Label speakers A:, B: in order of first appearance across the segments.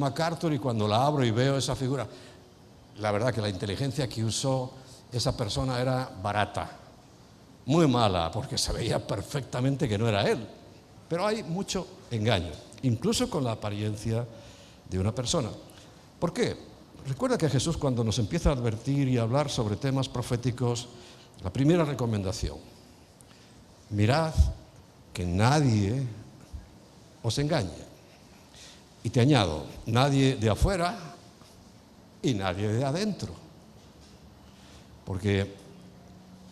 A: MacArthur y cuando la abro y veo esa figura, la verdad que la inteligencia que usó esa persona era barata, muy mala, porque se veía perfectamente que no era él. Pero hay mucho engaño, incluso con la apariencia de una persona. ¿Por qué? Recuerda que Jesús, cuando nos empieza a advertir y a hablar sobre temas proféticos, la primera recomendación: mirad que nadie os engañe. Y te añado, nadie de afuera y nadie de adentro. Porque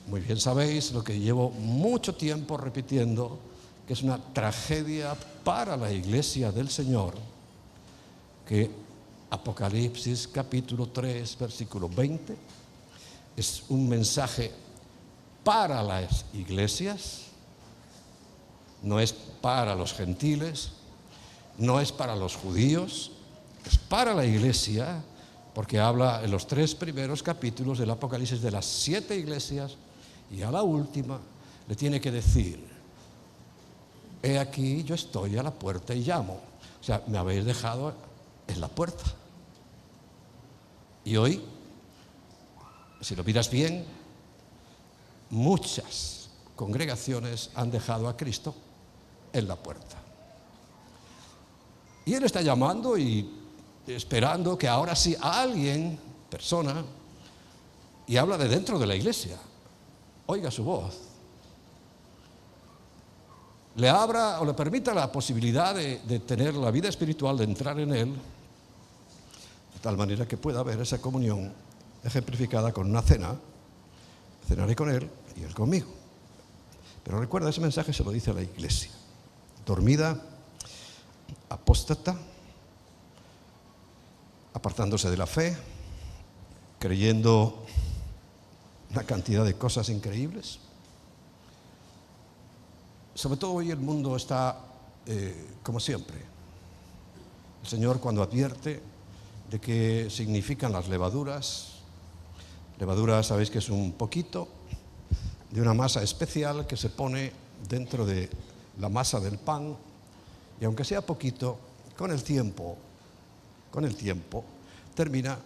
A: muy bien sabéis lo que llevo mucho tiempo repitiendo, que es una tragedia para la Iglesia del Señor, que Apocalipsis capítulo 3, versículo 20, es un mensaje para las iglesias, no es para los gentiles, no es para los judíos, es para la iglesia, porque habla en los 3 primeros capítulos del Apocalipsis de las 7 iglesias, y a la última le tiene que decir: he aquí, yo estoy a la puerta y llamo. O sea, me habéis dejado en la puerta. Y hoy, si lo miras bien, muchas congregaciones han dejado a Cristo en la puerta. Y Él está llamando y esperando que ahora sí alguien, persona, y habla de dentro de la iglesia, oiga su voz, le abra o le permita la posibilidad de tener la vida espiritual, de entrar en Él, de tal manera que pueda haber esa comunión ejemplificada con una cena. Cenaré con Él y Él conmigo. Pero recuerda, ese mensaje se lo dice a la iglesia, dormida, apóstata, apartándose de la fe, creyendo una cantidad de cosas increíbles. Sobre todo hoy el mundo está como siempre. El Señor, cuando advierte de qué significan las levaduras, sabéis que es un poquito de una masa especial que se pone dentro de la masa del pan, y aunque sea poquito, con el tiempo termina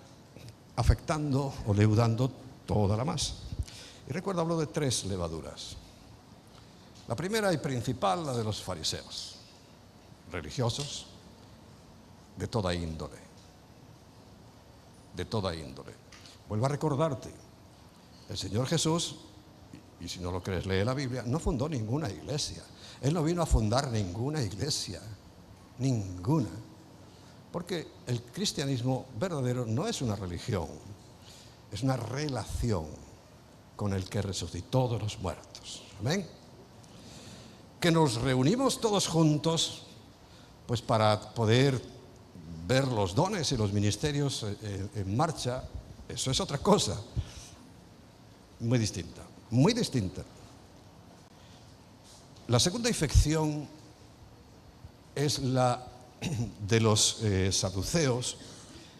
A: afectando o leudando toda la masa. Y recuerdo, hablo de 3 levaduras. La primera y principal, la de los fariseos, religiosos, de toda índole. Vuelvo a recordarte, el Señor Jesús, y si no lo crees, lee la Biblia, no fundó ninguna iglesia. Él no vino a fundar ninguna iglesia, ninguna. Porque el cristianismo verdadero no es una religión, es una relación con el que resucitó de los muertos. Amén. Que nos reunimos todos juntos, pues para poder ver los dones y los ministerios en marcha, eso es otra cosa, muy distinta, muy distinta. La segunda infección es la de los saduceos,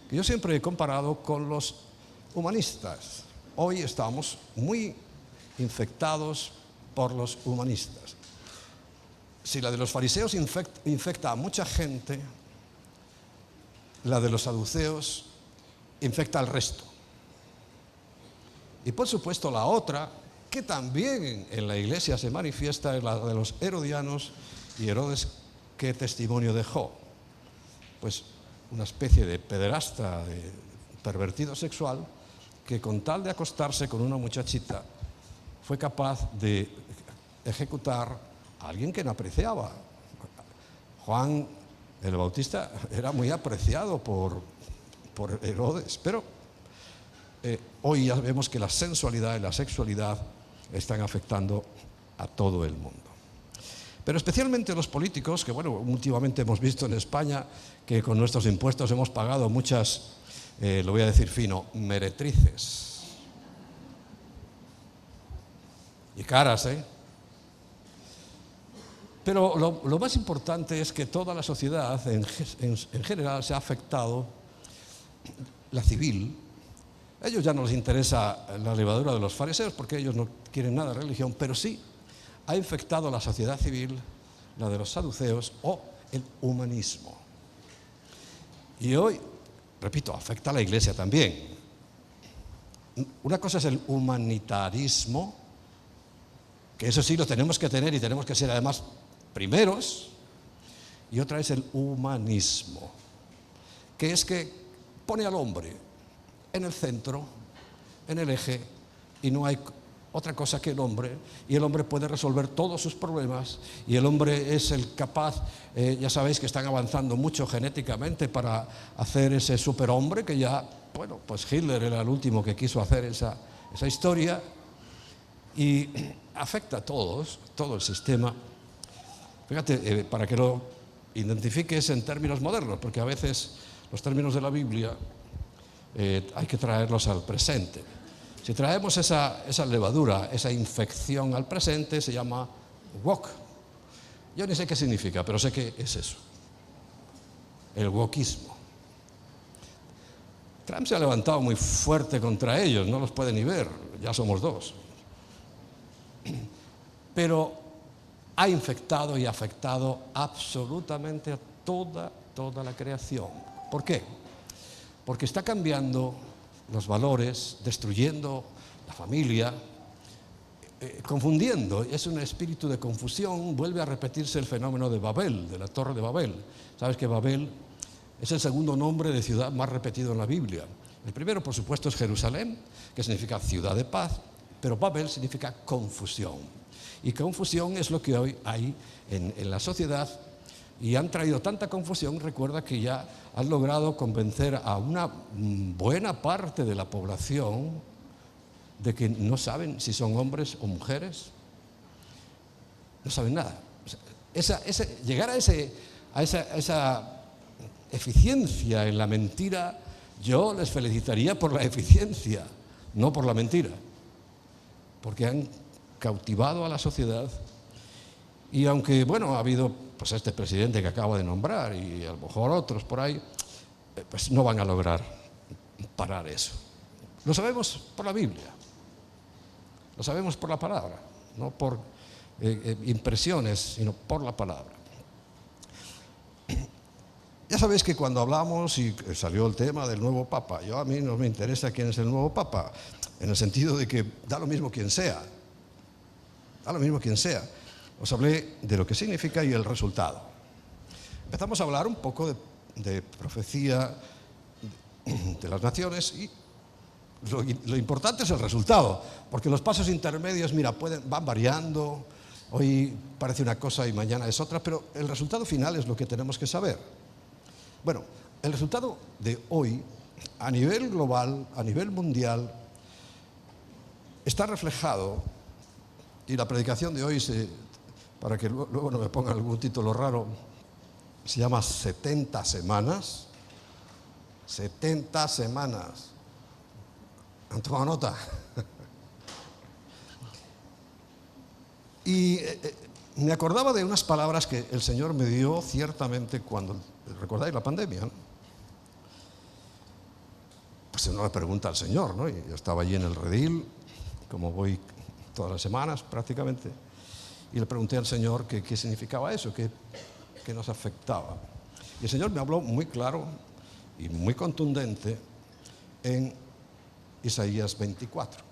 A: que yo siempre he comparado con los humanistas. Hoy estamos muy infectados por los humanistas. Si la de los fariseos infecta a mucha gente, la de los saduceos infecta al resto. Y por supuesto la otra, que también en la iglesia se manifiesta, es la de los herodianos y Herodes. ¿Qué testimonio dejó? Pues una especie de pederasta, de pervertido sexual, que con tal de acostarse con una muchachita fue capaz de ejecutar a alguien que no apreciaba. Juan el Bautista era muy apreciado por Herodes, pero hoy ya vemos que la sensualidad y la sexualidad están afectando a todo el mundo. Pero especialmente los políticos, que bueno, últimamente hemos visto en España que con nuestros impuestos hemos pagado muchas, lo voy a decir fino, meretrices. Y caras, ¿eh? Pero lo más importante es que toda la sociedad en general se ha afectado, la civil. A ellos ya no les interesa la levadura de los fariseos porque ellos no quieren nada de religión, pero sí ha infectado la sociedad civil, la de los saduceos o el humanismo. Y hoy, repito, afecta a la Iglesia también. Una cosa es el humanitarismo, que eso sí lo tenemos que tener y tenemos que ser además primeros, y otra es el humanismo, que es que pone al hombre en el centro, en el eje, y no hay otra cosa que el hombre, y el hombre puede resolver todos sus problemas, y el hombre es el capaz, ya sabéis que están avanzando mucho genéticamente para hacer ese superhombre, que ya, bueno, pues Hitler era el último que quiso hacer esa historia, y afecta a todos, todo el sistema. Fíjate, para que lo identifiques en términos modernos, porque a veces los términos de la Biblia hay que traerlos al presente. Si traemos esa levadura, esa infección al presente, se llama woke. Yo ni sé qué significa, pero sé que es eso, el wokismo. Trump se ha levantado muy fuerte contra ellos, no los puede ni ver, ya somos dos. Pero ha infectado y afectado absolutamente a toda la creación. ¿Por qué? Porque está cambiando los valores, destruyendo la familia, confundiendo. Es un espíritu de confusión. Vuelve a repetirse el fenómeno de Babel, de la Torre de Babel. Sabes que Babel es el segundo nombre de ciudad más repetido en la Biblia. El primero, por supuesto, es Jerusalén, que significa ciudad de paz, pero Babel significa confusión. Y confusión es lo que hoy hay en la sociedad, y han traído tanta confusión. Recuerda que ya han logrado convencer a una buena parte de la población de que no saben si son hombres o mujeres. No saben nada. O sea, llegar a esa eficiencia en la mentira, yo les felicitaría por la eficiencia, no por la mentira, porque han cautivado a la sociedad. Y aunque, bueno, ha habido pues este presidente que acabo de nombrar y a lo mejor otros por ahí, pues no van a lograr parar eso. Lo sabemos por la Biblia, lo sabemos por la palabra, no por impresiones, sino por la palabra. Ya sabéis que cuando hablamos y salió el tema del nuevo Papa, a mí no me interesa quién es el nuevo Papa, en el sentido de que da lo mismo quien sea, da lo mismo quien sea. Os hablé de lo que significa y el resultado. Empezamos a hablar un poco de profecía de las naciones, y lo importante es el resultado, porque los pasos intermedios, mira, van variando. Hoy parece una cosa y mañana es otra, pero el resultado final es lo que tenemos que saber. Bueno, el resultado de hoy, a nivel global, a nivel mundial, está reflejado, y la predicación de hoy, para que luego no me pongan algún título raro, se llama 70 semanas. 70 semanas. ¿Han tomado nota? Y me acordaba de unas palabras que el Señor me dio ciertamente cuando, ¿recordáis la pandemia, no? Pues uno le pregunta al Señor, ¿no? Y yo estaba allí en el redil, como voy todas las semanas prácticamente, y le pregunté al Señor qué significaba eso, qué nos afectaba. Y el Señor me habló muy claro y muy contundente en Isaías 24.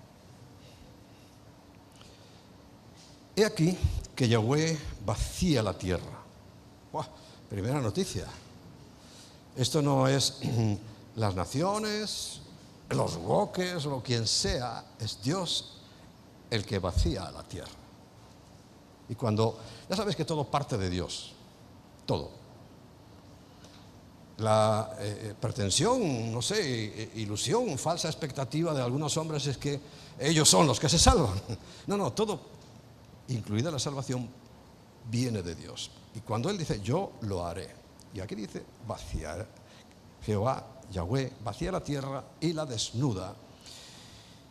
A: He aquí que Yahweh vacía la tierra. ¡Buah! Primera noticia. Esto no es las naciones, los woques o quien sea, es Dios el que vacía la tierra. Y cuando, ya sabes que todo parte de Dios, todo. La pretensión, no sé, ilusión, falsa expectativa de algunos hombres es que ellos son los que se salvan. No, todo, incluida la salvación, viene de Dios. Y cuando Él dice, yo lo haré, y aquí dice, vaciar, Jehová, Yahweh, vacía la tierra y la desnuda,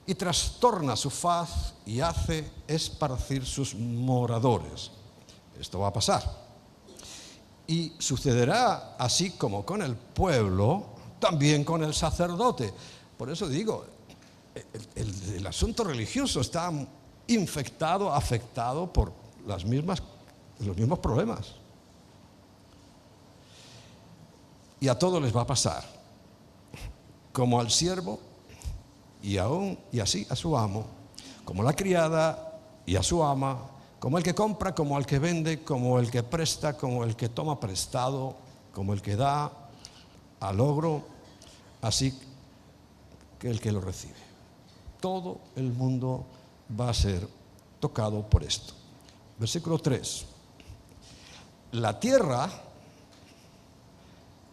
A: y trastorna su faz y hace esparcir sus moradores. Esto va a pasar. Y sucederá así como con el pueblo, también con el sacerdote. Por eso digo, el asunto religioso está infectado, afectado por los mismos problemas. y a todos les va a pasar, como al siervo y así a su amo, como la criada y a su ama, como el que compra, como el que vende, como el que presta, como el que toma prestado, como el que da al logro, así que el que lo recibe. Todo el mundo va a ser tocado por esto. Versículo 3. La tierra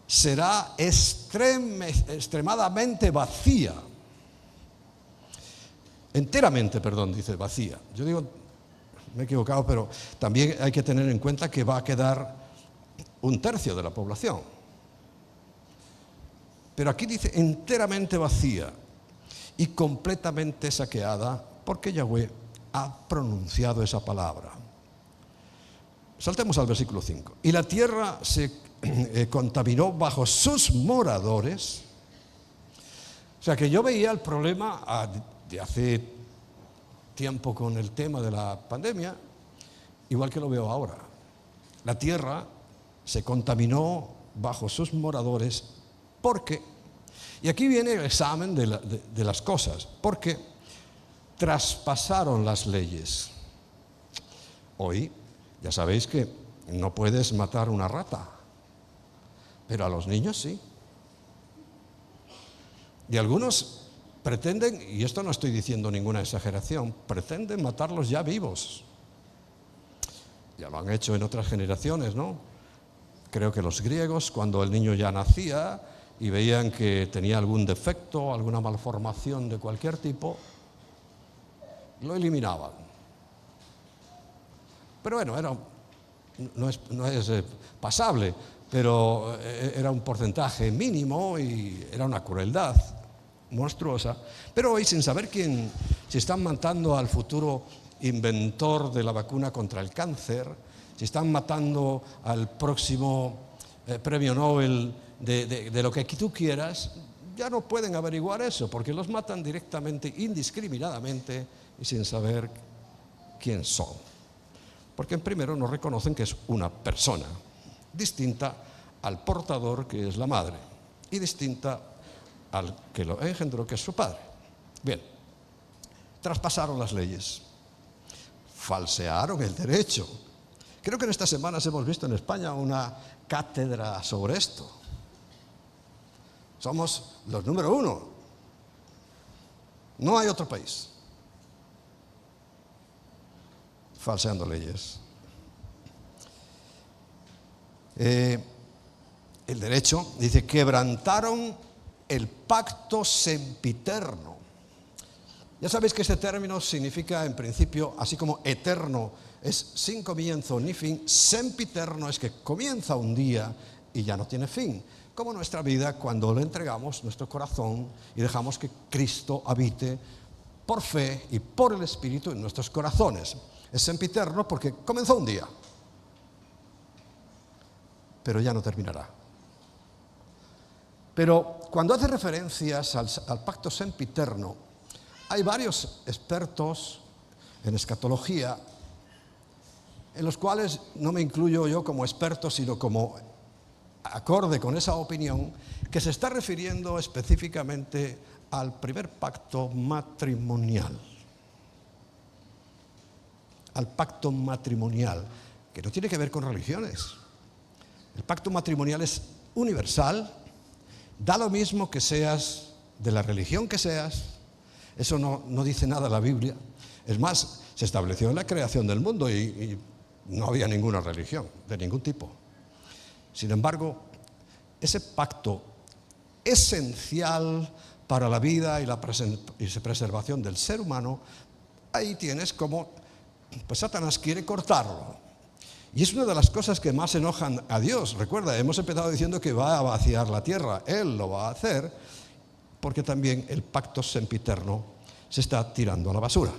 A: será extremadamente vacía. Enteramente, perdón, dice vacía. Yo digo, me he equivocado, pero también hay que tener en cuenta que va a quedar 1/3 de la población. Pero aquí dice enteramente vacía y completamente saqueada, porque Yahweh ha pronunciado esa palabra. Saltemos al versículo 5. Y la tierra se contaminó bajo sus moradores. O sea que yo veía el problema de hace tiempo con el tema de la pandemia, igual que lo veo ahora. La tierra se contaminó bajo sus moradores porque, y aquí viene el examen de las cosas, porque traspasaron las leyes. Hoy ya sabéis que no puedes matar una rata, pero a los niños sí. Y algunos pretenden, y esto no estoy diciendo ninguna exageración, pretenden matarlos ya vivos. Ya lo han hecho en otras generaciones, ¿no? Creo que los griegos, cuando el niño ya nacía y veían que tenía algún defecto, alguna malformación de cualquier tipo, lo eliminaban. Pero bueno, no es pasable, pero era un porcentaje mínimo y era una crueldad monstruosa. Pero hoy, sin saber si están matando al futuro inventor de la vacuna contra el cáncer, si están matando al próximo premio Nobel de lo que tú quieras, ya no pueden averiguar eso, porque los matan directamente, indiscriminadamente y sin saber quién son. Porque primero no reconocen que es una persona, distinta al portador, que es la madre, y distinta al que lo engendró, que es su padre. Bien, traspasaron las leyes, falsearon el derecho. Creo que en estas semanas hemos visto en España una cátedra sobre esto. Somos los número 1. No hay otro país falseando leyes. El derecho dice: quebrantaron el pacto sempiterno. Ya sabéis que este término significa, en principio, así como eterno es sin comienzo ni fin, sempiterno es que comienza un día y ya no tiene fin. Como nuestra vida, cuando le entregamos nuestro corazón y dejamos que Cristo habite por fe y por el Espíritu en nuestros corazones. Es sempiterno porque comenzó un día, pero ya no terminará. Pero cuando hace referencias al pacto sempiterno, hay varios expertos en escatología, en los cuales no me incluyo yo como experto, sino como acorde con esa opinión, que se está refiriendo específicamente al primer pacto matrimonial. Al pacto matrimonial, que no tiene que ver con religiones. El pacto matrimonial es universal, da lo mismo que seas de la religión que seas. Eso no dice nada la Biblia. Es más, se estableció en la creación del mundo y no había ninguna religión de ningún tipo. Sin embargo, ese pacto esencial para la vida y la preservación del ser humano, ahí tienes como pues Satanás quiere cortarlo. Y es una de las cosas que más enojan a Dios. Recuerda, hemos empezado diciendo que va a vaciar la tierra. Él lo va a hacer porque también el pacto sempiterno se está tirando a la basura.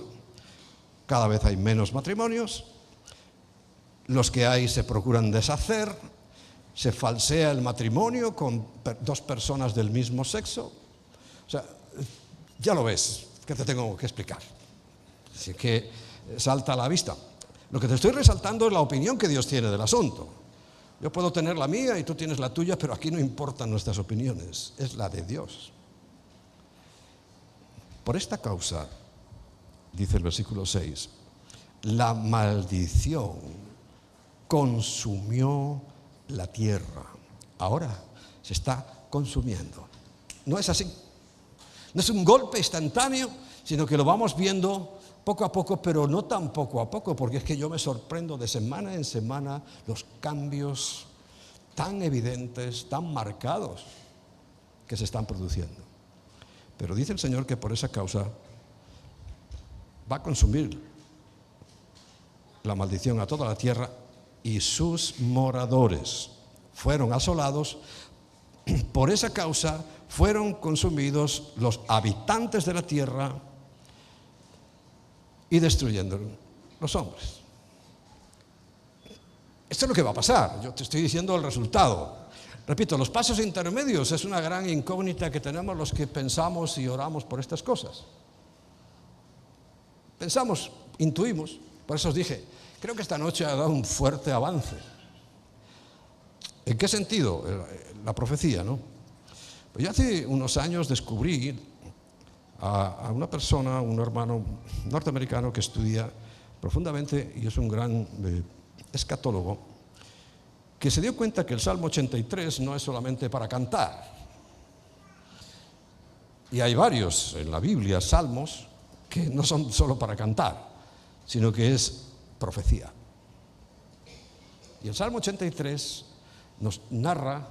A: Cada vez hay menos matrimonios. Los que hay se procuran deshacer. Se falsea el matrimonio con dos personas del mismo sexo. O sea, ya lo ves, que te tengo que explicar. Así que salta a la vista. Lo que te estoy resaltando es la opinión que Dios tiene del asunto. Yo puedo tener la mía y tú tienes la tuya, pero aquí no importan nuestras opiniones, es la de Dios. Por esta causa, dice el versículo 6, la maldición consumió la tierra. Ahora se está consumiendo. No es así. No es un golpe instantáneo, sino que lo vamos viendo poco a poco, pero no tan poco a poco, porque es que yo me sorprendo de semana en semana los cambios tan evidentes, tan marcados que se están produciendo. Pero dice el Señor que por esa causa va a consumir la maldición a toda la tierra y sus moradores fueron asolados. Por esa causa fueron consumidos los habitantes de la tierra y destruyendo los hombres. Esto es lo que va a pasar. Yo te estoy diciendo el resultado. Repito, los pasos intermedios es una gran incógnita que tenemos los que pensamos y oramos por estas cosas. Pensamos, intuimos, por eso os dije, creo que esta noche ha dado un fuerte avance. ¿En qué sentido? La profecía, ¿no? Pues yo hace unos años descubrí a una persona, un hermano norteamericano que estudia profundamente y es un gran escatólogo, que se dio cuenta que el Salmo 83 no es solamente para cantar. Y hay varios en la Biblia, salmos, que no son solo para cantar, sino que es profecía. Y el Salmo 83 nos narra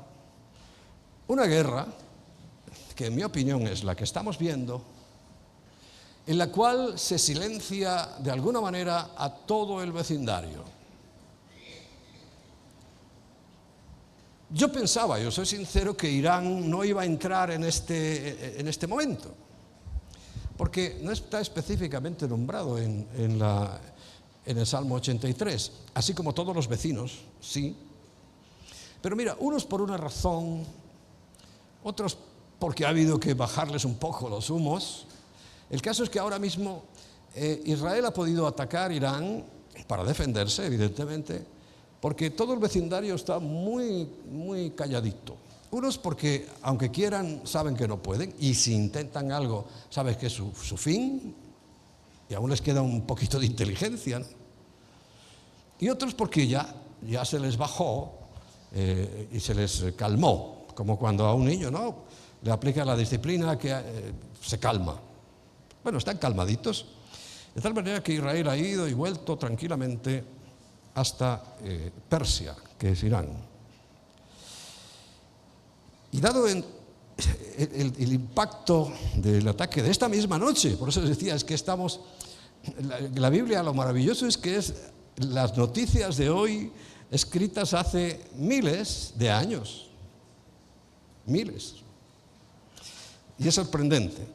A: una guerra que en mi opinión es la que estamos viendo, en la cual se silencia de alguna manera a todo el vecindario. Yo pensaba, yo soy sincero, que Irán no iba a entrar en este momento, porque no está específicamente nombrado en el Salmo 83, así como todos los vecinos, sí. Pero mira, unos por una razón, otros porque ha habido que bajarles un poco los humos. El caso es que ahora mismo Israel ha podido atacar a Irán para defenderse, evidentemente, porque todo el vecindario está muy, muy calladito. Unos porque, aunque quieran, saben que no pueden, y si intentan algo, saben que es su fin, y aún les queda un poquito de inteligencia, ¿no? Y otros porque ya se les bajó y se les calmó, como cuando a un niño, ¿no?, le aplica la disciplina que se calma. Bueno, están calmaditos, de tal manera que Israel ha ido y vuelto tranquilamente hasta Persia, que es Irán. Y dado el impacto del ataque de esta misma noche, por eso les decía, es que estamos, la Biblia, lo maravilloso es que es las noticias de hoy escritas hace miles de años, miles. Y es sorprendente.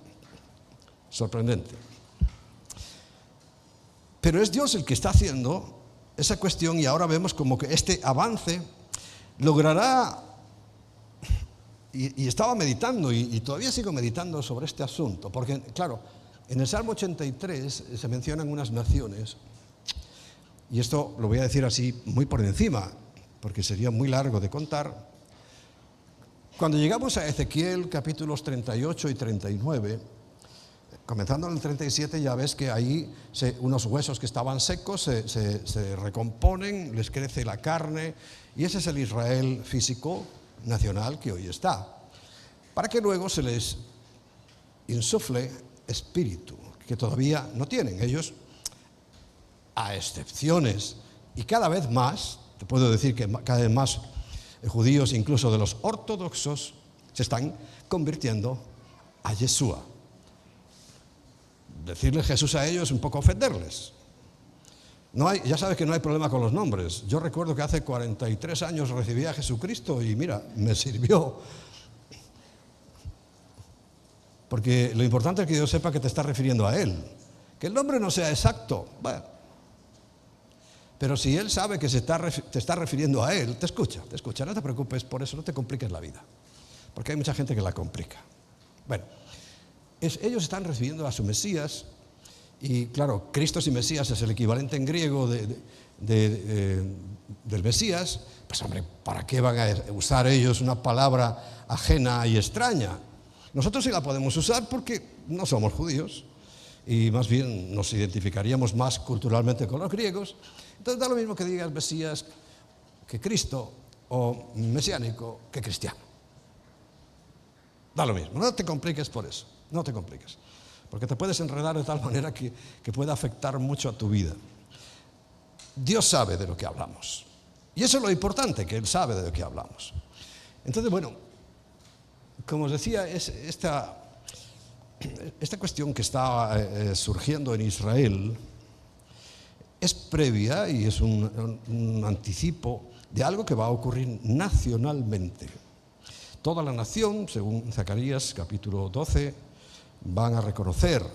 A: Pero es Dios el que está haciendo esa cuestión y ahora vemos como que este avance logrará, y estaba meditando y todavía sigo meditando sobre este asunto, porque claro, en el Salmo 83 se mencionan unas naciones, y esto lo voy a decir así muy por encima, porque sería muy largo de contar. Cuando llegamos a Ezequiel capítulos 38 y 39, comenzando en el 37 ya ves que ahí unos huesos que estaban secos se recomponen, les crece la carne, y ese es el Israel físico nacional que hoy está, para que luego se les insufle espíritu, que todavía no tienen ellos, a excepciones, y cada vez más, te puedo decir que cada vez más judíos, incluso de los ortodoxos, se están convirtiendo a Yeshua. Decirle Jesús a ellos es un poco ofenderles. Ya sabes que no hay problema con los nombres. Yo recuerdo que hace 43 años recibí a Jesucristo y mira, me sirvió. Porque lo importante es que Dios sepa que te está refiriendo a Él. Que el nombre no sea exacto, bueno. Pero si Él sabe que te está refiriendo a Él, te escucha. No te preocupes por eso, no te compliques la vida. Porque hay mucha gente que la complica. Bueno, ellos están recibiendo a su Mesías Y claro, Cristo y Mesías es el equivalente en griego del Mesías. Pues hombre, ¿para qué van a usar ellos una palabra ajena y extraña? Nosotros sí la podemos usar porque no somos judíos y más bien nos identificaríamos más culturalmente con los griegos. Entonces da lo mismo que digas Mesías que Cristo o mesiánico que cristiano. Da lo mismo, no te compliques por eso, no te compliques, porque te puedes enredar de tal manera que pueda afectar mucho a tu vida. Dios sabe de lo que hablamos, y eso es lo importante, que Él sabe de lo que hablamos. Entonces, bueno, como os decía, esta cuestión que está surgiendo en Israel es previa y es un anticipo de algo que va a ocurrir nacionalmente. Toda la nación, según Zacarías capítulo 12, van a reconocer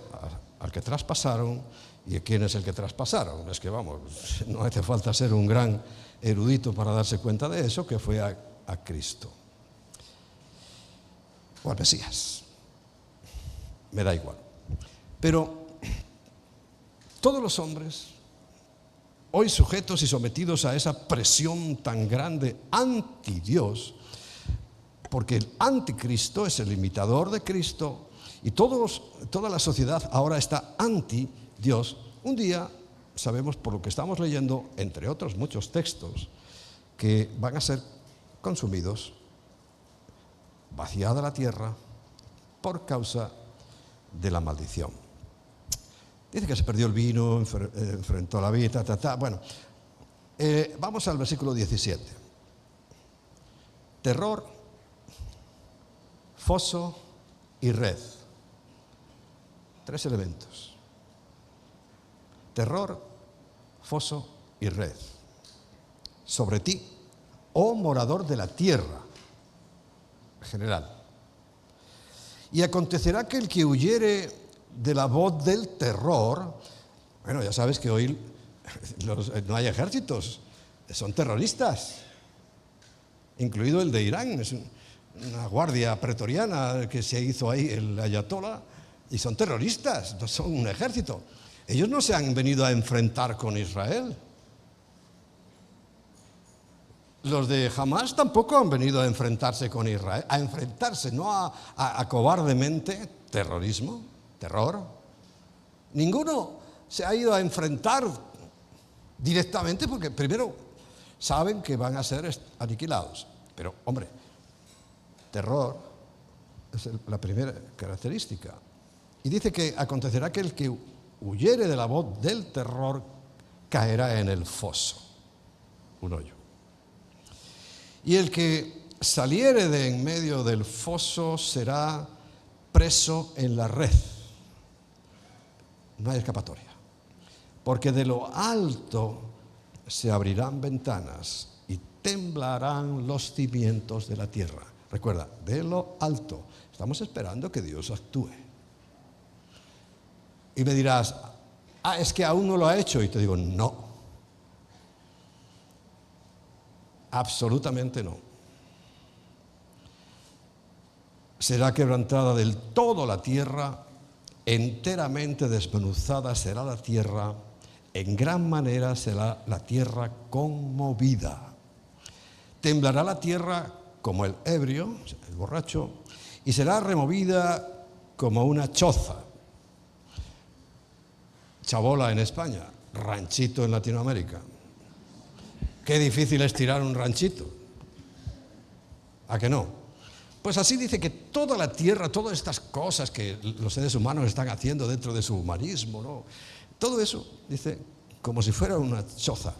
A: al que traspasaron. ¿Y quién es el que traspasaron? Es que vamos, no hace falta ser un gran erudito para darse cuenta de eso, que fue a Cristo o al Mesías. Me da igual. Pero todos los hombres, hoy sujetos y sometidos a esa presión tan grande anti Dios, porque el anticristo es el imitador de Cristo y toda la sociedad ahora está anti Dios. Un día sabemos, por lo que estamos leyendo, entre otros muchos textos, que van a ser consumidos, vaciada la tierra por causa de la maldición. Dice que se perdió el vino, enfrentó la vida, Bueno, vamos al versículo 17. Terror, foso y red. 3 elementos. Terror, foso y red. Sobre ti, oh morador de la tierra, general. Y acontecerá que el que huyere de la voz del terror, bueno, ya sabes que hoy no hay ejércitos, son terroristas, incluido el de Irán, es una guardia pretoriana que se hizo ahí el ayatolá, y son terroristas, no son un ejército. Ellos no se han venido a enfrentar con Israel. Los de Hamás tampoco han venido a enfrentarse con Israel, a enfrentarse, no a cobardemente, terrorismo, terror. Ninguno se ha ido a enfrentar directamente porque primero saben que van a ser aniquilados. Pero, hombre, terror es la primera característica. Y dice que acontecerá que el que huyere de la voz del terror caerá en el foso, un hoyo. Y el que saliere de en medio del foso será preso en la red. No hay escapatoria. Porque de lo alto se abrirán ventanas y temblarán los cimientos de la tierra. Recuerda, de lo alto. Estamos esperando que Dios actúe. Y me dirás, es que aún no lo ha hecho. Y te digo, no. Absolutamente no. Será quebrantada del todo la tierra, enteramente desmenuzada será la tierra, en gran manera será la tierra conmovida. Temblará la tierra como el ebrio, el borracho, y será removida como una choza. Chabola en España, ranchito en Latinoamérica. Qué difícil es tirar un ranchito. ¿A que no? Pues así dice que toda la tierra, todas estas cosas que los seres humanos están haciendo dentro de su humanismo, ¿no? Todo eso, dice, como si fuera una choza.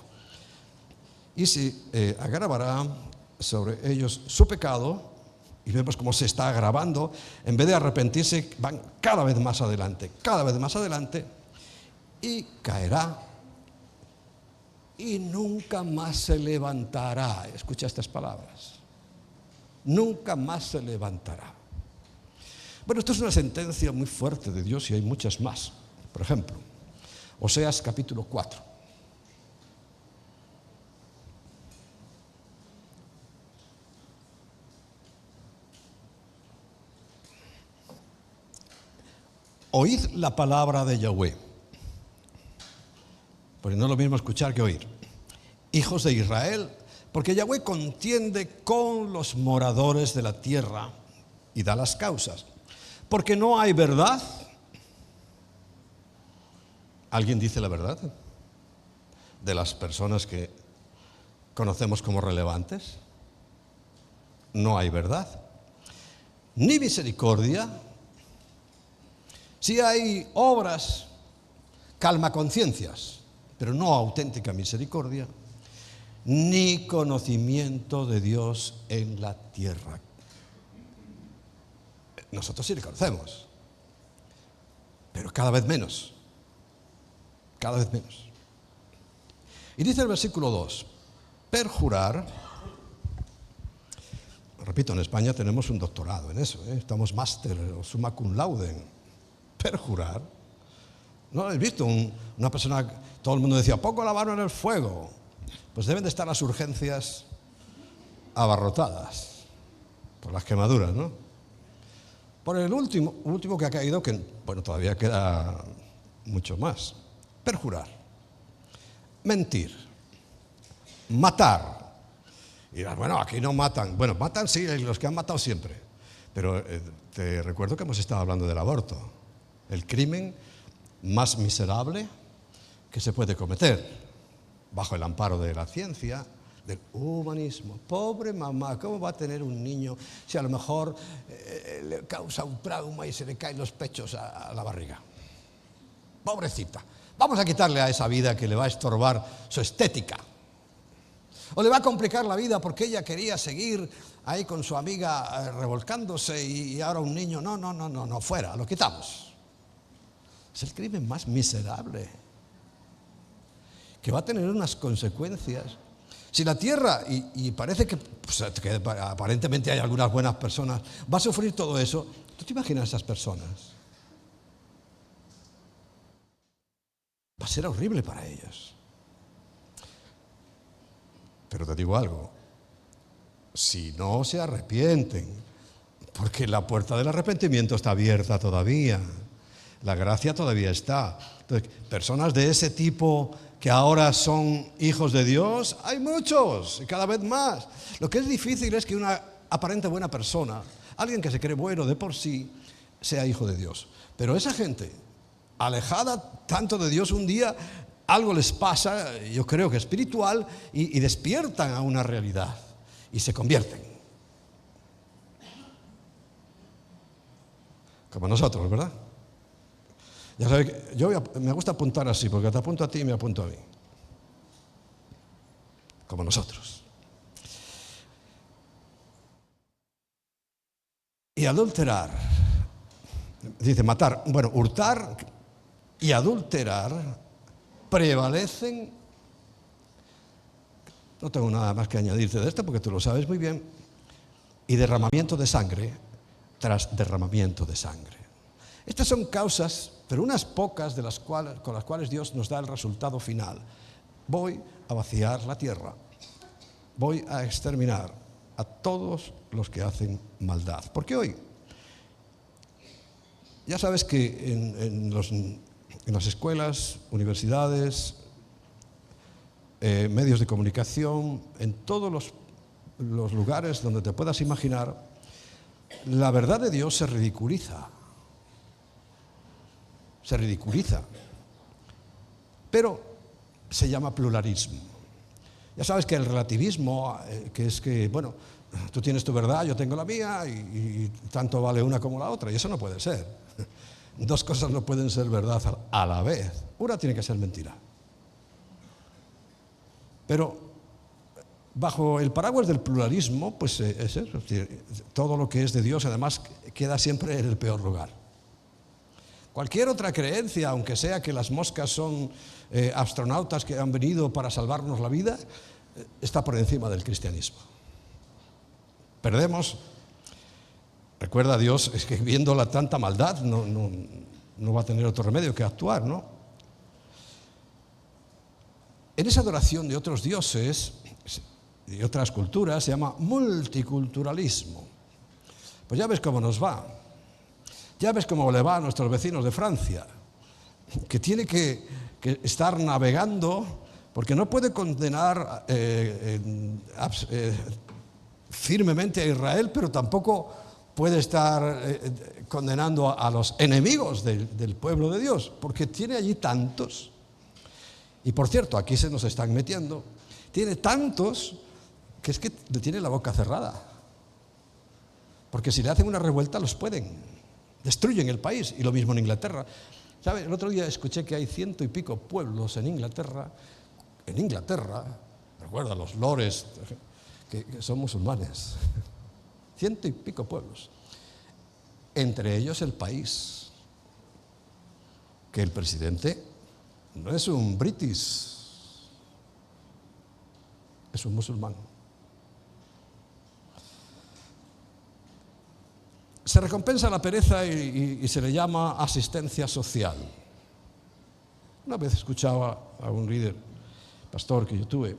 A: Y se agravará sobre ellos su pecado, y vemos cómo se está agravando. En vez de arrepentirse, van cada vez más adelante, y caerá. Y nunca más se levantará. Escucha estas palabras. Nunca más se levantará. Bueno, esto es una sentencia muy fuerte de Dios y hay muchas más. Por ejemplo, Oseas capítulo 4. Oíd la palabra de Yahweh. porque no es lo mismo escuchar que oír. Hijos de Israel, porque Yahweh contiende con los moradores de la tierra y da las causas. Porque no hay verdad. ¿Alguien dice la verdad de las personas que conocemos como relevantes? No hay verdad. Ni misericordia. Sí hay obras, calmaconciencias, pero no auténtica misericordia. Ni conocimiento de Dios en la tierra. Nosotros sí le conocemos, pero cada vez menos. Cada vez menos. Y dice el versículo 2, perjurar, repito, en España tenemos un doctorado en eso, estamos máster o summa cum laude en perjurar. ¿No habéis visto una persona, todo el mundo decía, pongo la mano en el fuego? Pues deben de estar las urgencias abarrotadas por las quemaduras, ¿no? Por el último que ha caído, que bueno, todavía queda mucho más. Perjurar, mentir, matar. Y dirás, bueno, aquí no matan. Bueno, matan sí, los que han matado siempre. Pero te recuerdo que hemos estado hablando del aborto. El crimen más miserable que se puede cometer, bajo el amparo de la ciencia, del humanismo. Pobre mamá, ¿cómo va a tener un niño si a lo mejor le causa un trauma y se le caen los pechos a la barriga? Pobrecita. Vamos a quitarle a esa vida que le va a estorbar su estética. O le va a complicar la vida porque ella quería seguir ahí con su amiga revolcándose y ahora un niño, no, fuera, lo quitamos. Es el crimen más miserable, que va a tener unas consecuencias. Si la tierra, y parece que aparentemente hay algunas buenas personas, va a sufrir todo eso, ¿tú te imaginas a esas personas? Va a ser horrible para ellos. Pero te digo algo, si no se arrepienten, porque la puerta del arrepentimiento está abierta todavía, la gracia todavía está. Entonces, personas de ese tipo que ahora son hijos de Dios, hay muchos, y cada vez más. Lo que es difícil es que una aparente buena persona, alguien que se cree bueno de por sí, sea hijo de Dios. Pero esa gente, alejada tanto de Dios, un día algo les pasa, yo creo que espiritual, y despiertan a una realidad y se convierten. Como nosotros, ¿verdad? Ya sabes que me gusta apuntar así, porque te apunto a ti y me apunto a mí. Como nosotros. Y adulterar, dice matar, bueno, hurtar y adulterar prevalecen, no tengo nada más que añadirte de esto porque tú lo sabes muy bien, y derramamiento de sangre tras derramamiento de sangre. Estas son causas, pero unas pocas con las cuales Dios nos da el resultado final. Voy a vaciar la tierra, voy a exterminar a todos los que hacen maldad. Porque hoy, ya sabes que en las escuelas, universidades, medios de comunicación, en todos los lugares donde te puedas imaginar, la verdad de Dios se ridiculiza. Se ridiculiza. Pero se llama pluralismo. Ya sabes que el relativismo, que es que, bueno, tú tienes tu verdad, yo tengo la mía, y tanto vale una como la otra, y eso no puede ser. Dos cosas no pueden ser verdad a la vez. Una tiene que ser mentira. Pero bajo el paraguas del pluralismo, pues es eso. Todo lo que es de Dios, además, queda siempre en el peor lugar. Cualquier otra creencia, aunque sea que las moscas son astronautas que han venido para salvarnos la vida, está por encima del cristianismo. Perdemos. Recuerda, Dios, es que viendo la tanta maldad no va a tener otro remedio que actuar, ¿no? En esa adoración de otros dioses y otras culturas se llama multiculturalismo. Pues ya ves cómo nos va. Ya ves cómo le va a nuestros vecinos de Francia. que tiene que estar navegando, porque no puede condenar firmemente a Israel, pero tampoco puede estar condenando a los enemigos del pueblo de Dios, porque tiene allí tantos. Y por cierto, aquí se nos están metiendo. Tiene tantos que es que le tiene la boca cerrada. Porque si le hacen una revuelta los pueden. Destruyen el país. Y lo mismo en Inglaterra. ¿Sabe? El otro día escuché que hay 100 y pico pueblos en Inglaterra. En Inglaterra, recuerda los lores que son musulmanes. 100 y pico pueblos. Entre ellos el país. Que el presidente no es un british, es un musulmán. Se recompensa la pereza y se le llama asistencia social. Una vez escuchaba a un líder, pastor que yo tuve,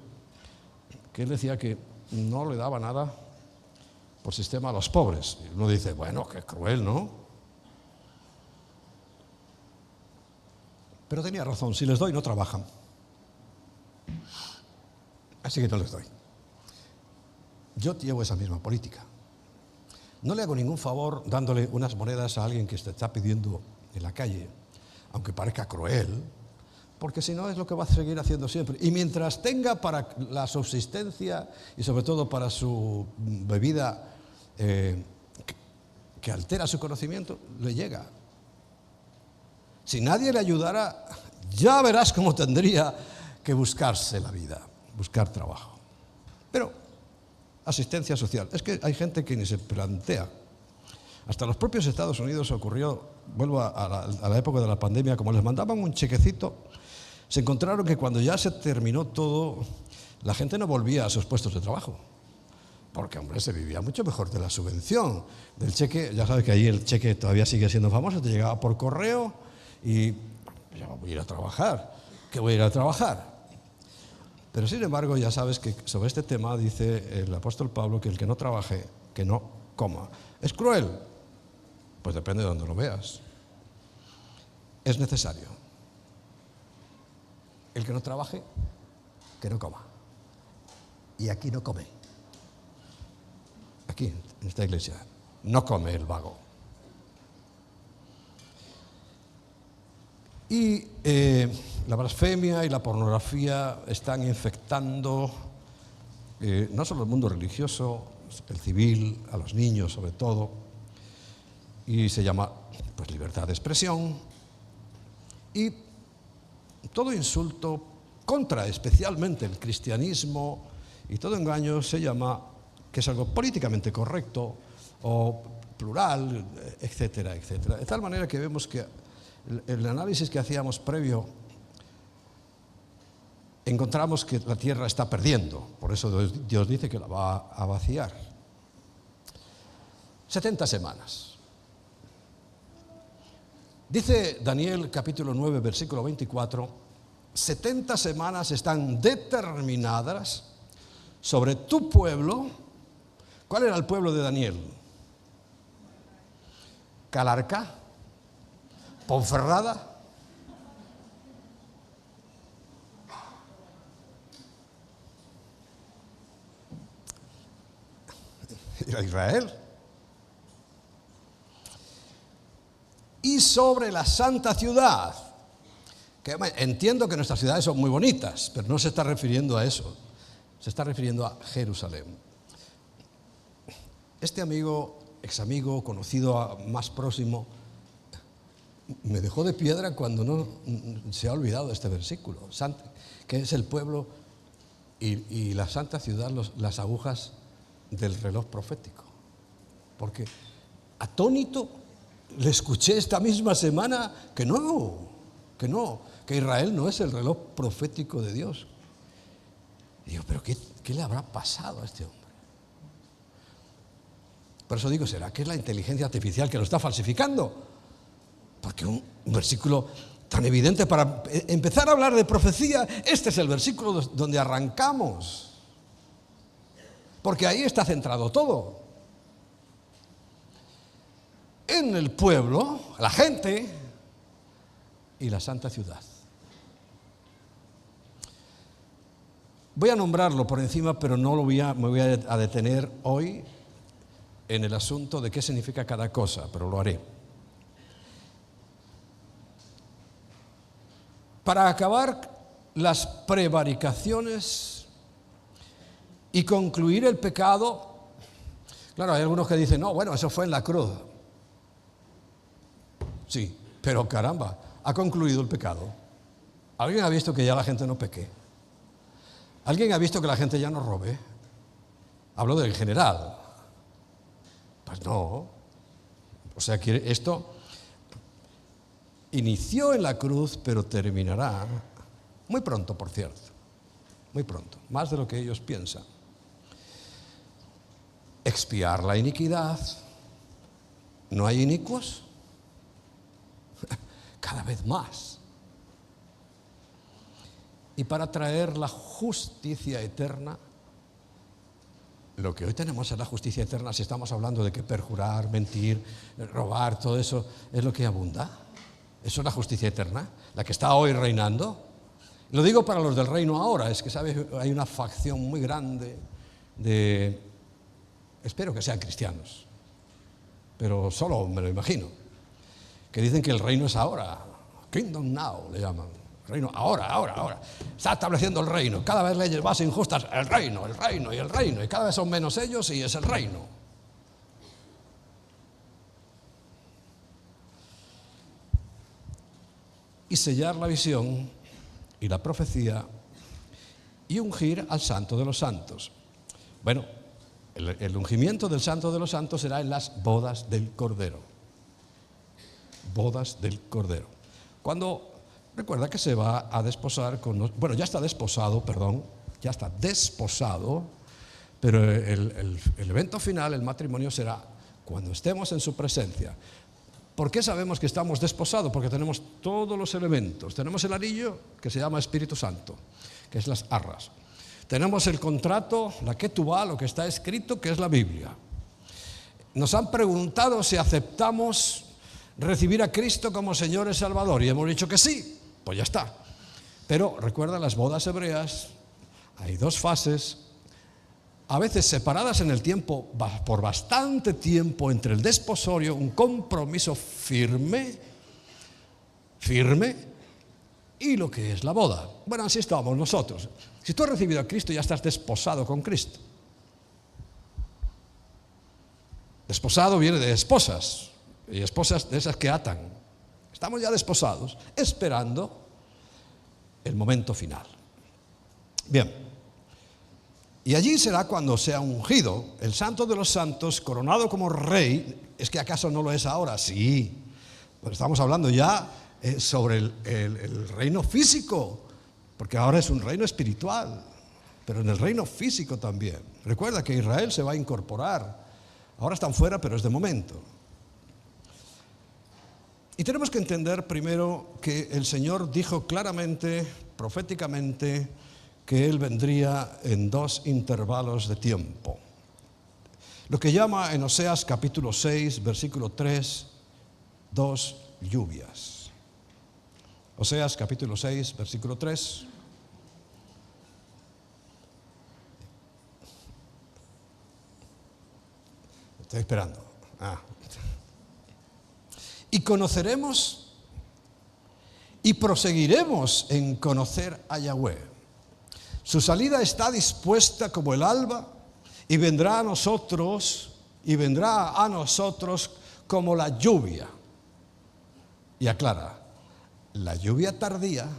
A: que él decía que no le daba nada por sistema a los pobres. Y uno dice, bueno, qué cruel, ¿no? Pero tenía razón, si les doy no trabajan. Así que no les doy. Yo llevo esa misma política. No le hago ningún favor dándole unas monedas a alguien que te está pidiendo en la calle, aunque parezca cruel, porque si no es lo que va a seguir haciendo siempre. Y mientras tenga para la subsistencia y sobre todo para su bebida que altera su conocimiento, le llega. Si nadie le ayudara, ya verás cómo tendría que buscarse la vida, buscar trabajo. Pero, asistencia social. Es que hay gente que ni se plantea. Hasta los propios Estados Unidos ocurrió, vuelvo a la época de la pandemia, como les mandaban un chequecito, se encontraron que cuando ya se terminó todo, la gente no volvía a sus puestos de trabajo. Porque, hombre, se vivía mucho mejor de la subvención. Del cheque, ya sabes que ahí el cheque todavía sigue siendo famoso, te llegaba por correo. Y ya voy a ir a trabajar. ¿Qué voy a ir a trabajar? Pero sin embargo, ya sabes que sobre este tema dice el apóstol Pablo que el que no trabaje, que no coma. ¿Es cruel? Pues depende de donde lo veas. Es necesario. El que no trabaje, que no coma. Y aquí no come. Aquí, en esta iglesia, no come el vago. Y la blasfemia y la pornografía están infectando no solo el mundo religioso, el civil, a los niños sobre todo, y se llama pues libertad de expresión, y todo insulto contra especialmente el cristianismo y todo engaño se llama que es algo políticamente correcto o plural, etcétera, etcétera. De tal manera que vemos que el análisis que hacíamos previo, encontramos que la tierra está perdiendo. Por eso Dios dice que la va a vaciar. 70 semanas. Dice Daniel capítulo 9, versículo 24, 70 semanas están determinadas sobre tu pueblo. ¿Cuál era el pueblo de Daniel? Calarca, Ponferrada, era Israel. Y sobre la santa ciudad, que entiendo que nuestras ciudades son muy bonitas, pero no se está refiriendo a eso, se está refiriendo a Jerusalén. Este amigo, ex amigo, conocido más próximo, me dejó de piedra cuando no se ha olvidado este versículo, que es el pueblo y la santa ciudad, las agujas del reloj profético. Porque atónito le escuché esta misma semana que Israel no es el reloj profético de Dios. Y digo, ¿pero qué le habrá pasado a este hombre? Por eso digo, ¿será que es la inteligencia artificial que lo está falsificando? Porque un versículo tan evidente para empezar a hablar de profecía, este es el versículo donde arrancamos. Porque ahí está centrado todo. En el pueblo, la gente, y la santa ciudad. Voy a nombrarlo por encima, pero no me voy a detener hoy en el asunto de qué significa cada cosa, pero lo haré. Para acabar las prevaricaciones y concluir el pecado, claro, hay algunos que dicen, no, bueno, eso fue en la cruz. Sí, pero caramba, ha concluido el pecado. ¿Alguien ha visto que ya la gente no peque? ¿Alguien ha visto que la gente ya no robe? Hablo del general. Pues no. O sea que esto inició en la cruz, pero terminará muy pronto, por cierto. Muy pronto, más de lo que ellos piensan. Expiar la iniquidad. ¿No hay inicuos? Cada vez más. Y para traer la justicia eterna, lo que hoy tenemos es la justicia eterna. Si estamos hablando de que perjurar, mentir, robar, todo eso es lo que abunda. Eso es la justicia eterna, la que está hoy reinando. Lo digo para los del reino ahora, es que, ¿sabes? Hay una facción muy grande de, espero que sean cristianos, pero solo me lo imagino, que dicen que el reino es ahora. Kingdom now le llaman. Reino ahora. Está estableciendo el reino. Cada vez leyes más injustas. El reino. Y cada vez son menos ellos y es el reino. Y sellar la visión y la profecía y ungir al Santo de los Santos. Bueno, el ungimiento del Santo de los Santos será en las bodas del Cordero. Bodas del Cordero. Cuando recuerda que se va a desposar bueno, ya está desposado, pero el evento final, el matrimonio, será cuando estemos en su presencia. ¿Por qué sabemos que estamos desposados? Porque tenemos todos los elementos. Tenemos el anillo, que se llama Espíritu Santo, que es las arras. Tenemos el contrato, la ketubá, lo que está escrito, que es la Biblia. Nos han preguntado si aceptamos recibir a Cristo como Señor y Salvador, y hemos dicho que sí, pues ya está. Pero recuerda, las bodas hebreas, hay dos fases, a veces separadas en el tiempo, por bastante tiempo, entre el desposorio, un compromiso firme, y lo que es la boda. Bueno, así estamos nosotros. Si tú has recibido a Cristo, ya estás desposado con Cristo. Desposado viene de esposas, y esposas de esas que atan. Estamos ya desposados, esperando el momento final. Bien, y allí será cuando sea ungido el Santo de los Santos, coronado como rey. ¿Es que acaso no lo es ahora? Sí, pero estamos hablando ya sobre el reino físico, porque ahora es un reino espiritual, pero en el reino físico también. Recuerda que Israel se va a incorporar. Ahora están fuera, pero es de momento. Y tenemos que entender primero que el Señor dijo claramente, proféticamente, que Él vendría en dos intervalos de tiempo. Lo que llama en Oseas capítulo 6, versículo 3, dos lluvias. Oseas capítulo 6, versículo 3. Estoy esperando. Y conoceremos y proseguiremos en conocer a Yahweh. Su salida está dispuesta como el alba y vendrá a nosotros como la lluvia. Y aclara, la lluvia tardía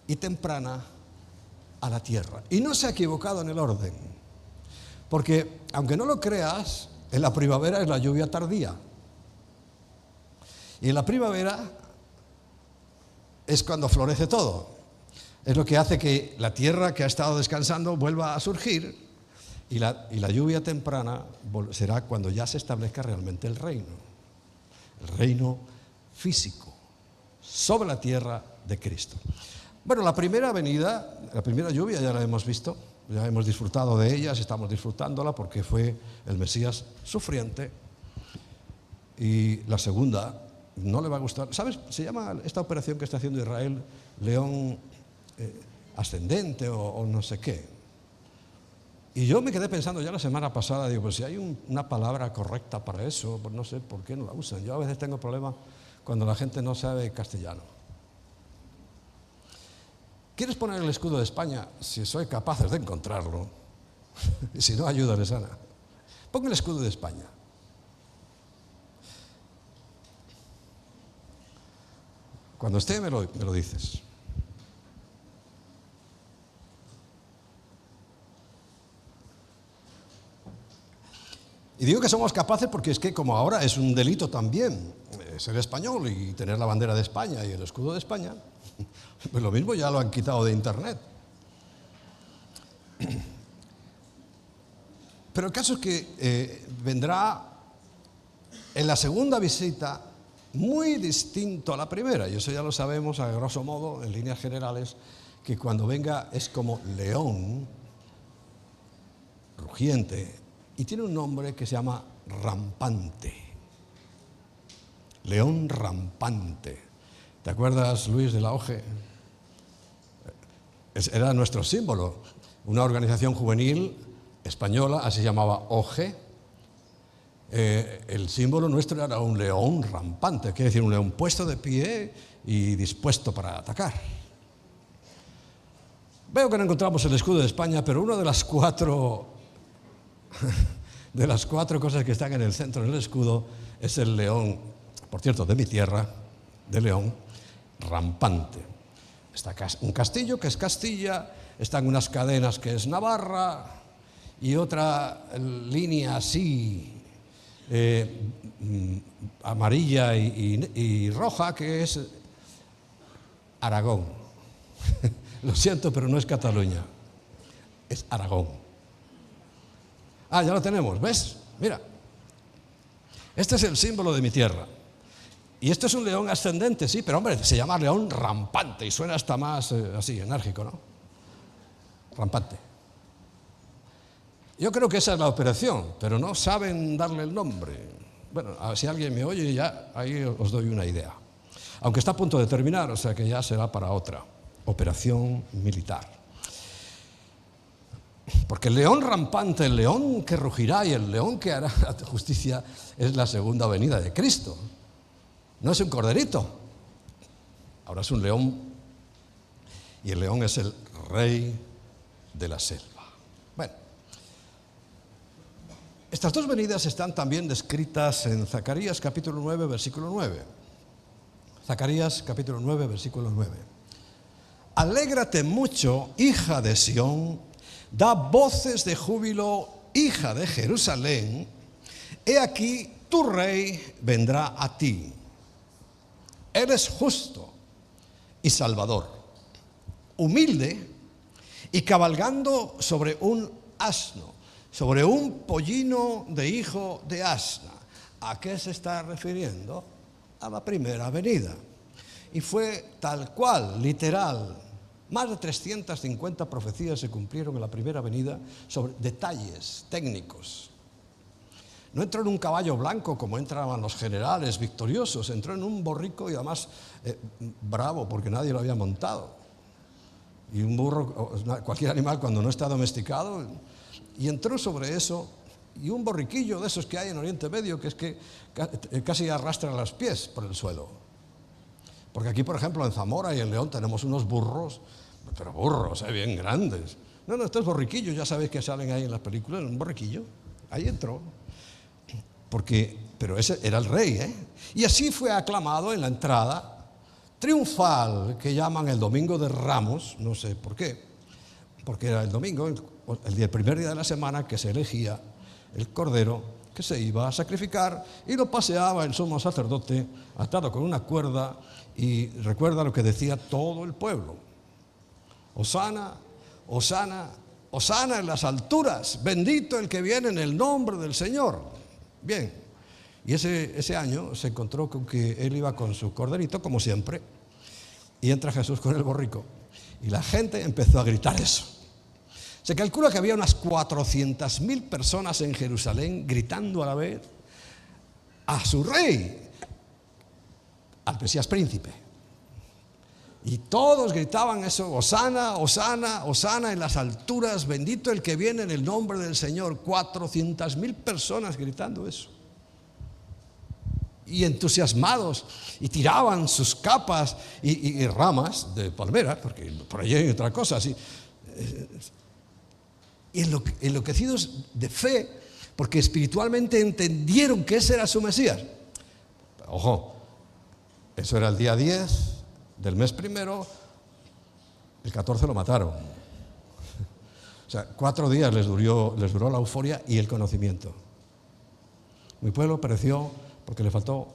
A: y temprana a la tierra. Y no se ha equivocado en el orden, porque aunque no lo creas, en la primavera es la lluvia tardía. Y en la primavera es cuando florece todo. Es lo que hace que la tierra que ha estado descansando vuelva a surgir, y la lluvia temprana será cuando ya se establezca realmente el reino físico sobre la tierra de Cristo. Bueno, la primera venida, la primera lluvia ya la hemos visto, ya hemos disfrutado de ella, estamos disfrutándola porque fue el Mesías sufriente. Y la segunda no le va a gustar. ¿Sabes? Se llama esta operación que está haciendo Israel león ascendente o no sé qué. Y yo me quedé pensando ya la semana pasada, digo, pues si hay una palabra correcta para eso, pues no sé por qué no la usan. Yo a veces tengo problemas cuando la gente no sabe castellano. ¿Quieres poner el escudo de España? Si soy capaces de encontrarlo, y si no, ayúdales, Ana. Pon el escudo de España. Cuando esté me lo dices. Y digo que somos capaces porque es que como ahora es un delito también ser español y tener la bandera de España y el escudo de España, pues lo mismo ya lo han quitado de internet. Pero el caso es que vendrá en la segunda visita muy distinto a la primera, y eso ya lo sabemos a grosso modo, en líneas generales, que cuando venga es como león, rugiente, y tiene un nombre que se llama rampante. León rampante. ¿Te acuerdas, Luis, de la OGE? Era nuestro símbolo. Una organización juvenil española, así se llamaba OGE. El símbolo nuestro era un león rampante, quiere decir un león puesto de pie y dispuesto para atacar. Veo que no encontramos el escudo de España, pero una de las cuatro cosas que están en el centro del escudo es el león, por cierto, de mi tierra, de León, rampante. Está un castillo que es Castilla, están unas cadenas que es Navarra y otra línea así amarilla y roja que es Aragón. Lo siento, pero no es Cataluña, es Aragón. Ah, ya lo tenemos, ¿ves? Mira, este es el símbolo de mi tierra. Y esto es un león ascendente, sí, pero hombre, se llama león rampante y suena hasta más así, enérgico, ¿no? Rampante. Yo creo que esa es la operación, pero no saben darle el nombre. Bueno, si alguien me oye, ya ahí os doy una idea. Aunque está a punto de terminar, o sea que ya será para otra operación militar. Porque el león rampante, el león que rugirá y el león que hará justicia es la segunda venida de Cristo. No es un corderito, ahora es un león, y el león es el rey de la selva. Bueno, estas dos venidas están también descritas en Zacarías capítulo 9, versículo 9. Zacarías capítulo 9, versículo 9. Alégrate mucho, hija de Sión, da voces de júbilo, hija de Jerusalén, he aquí tu rey vendrá a ti. Él es justo y salvador, humilde y cabalgando sobre un asno, sobre un pollino de hijo de asna. ¿A qué se está refiriendo? A la primera venida. Y fue tal cual, literal. Más de 350 profecías se cumplieron en la primera venida sobre detalles técnicos. No entró en un caballo blanco como entraban los generales victoriosos, entró en un borrico y además bravo porque nadie lo había montado. Y un burro, cualquier animal cuando no está domesticado, y entró sobre eso, y un borriquillo de esos que hay en Oriente Medio que es que casi arrastra los pies por el suelo. Porque aquí, por ejemplo, en Zamora y en León tenemos unos burros, pero burros, bien grandes. No, estos borriquillos, ya sabéis que salen ahí en las películas, un borriquillo, ahí entró. Pero ese era el rey, ¿eh? Y así fue aclamado en la entrada triunfal que llaman el Domingo de Ramos, no sé por qué, porque era el domingo, el primer día de la semana que se elegía el cordero que se iba a sacrificar y lo paseaba el sumo sacerdote atado con una cuerda y recuerda lo que decía todo el pueblo: Hosana, Hosana, Hosana en las alturas, bendito el que viene en el nombre del Señor. Bien, y ese año se encontró con que él iba con su corderito, como siempre, y entra Jesús con el borrico. Y la gente empezó a gritar eso. Se calcula que había unas 400.000 personas en Jerusalén gritando a la vez a su rey. al Mesías príncipe. Y todos gritaban eso: Hosana, Hosana, Hosana en las alturas, bendito el que viene en el nombre del Señor. 400.000 personas gritando eso. Y entusiasmados, y tiraban sus capas y ramas de palmera, porque por allí hay otra cosa así. Y enloquecidos de fe, porque espiritualmente entendieron que ese era su Mesías. Ojo, eso era el día 10 del mes primero, el 14 lo mataron. O sea, 4 días les duró la euforia y el conocimiento. Mi pueblo pereció porque le faltó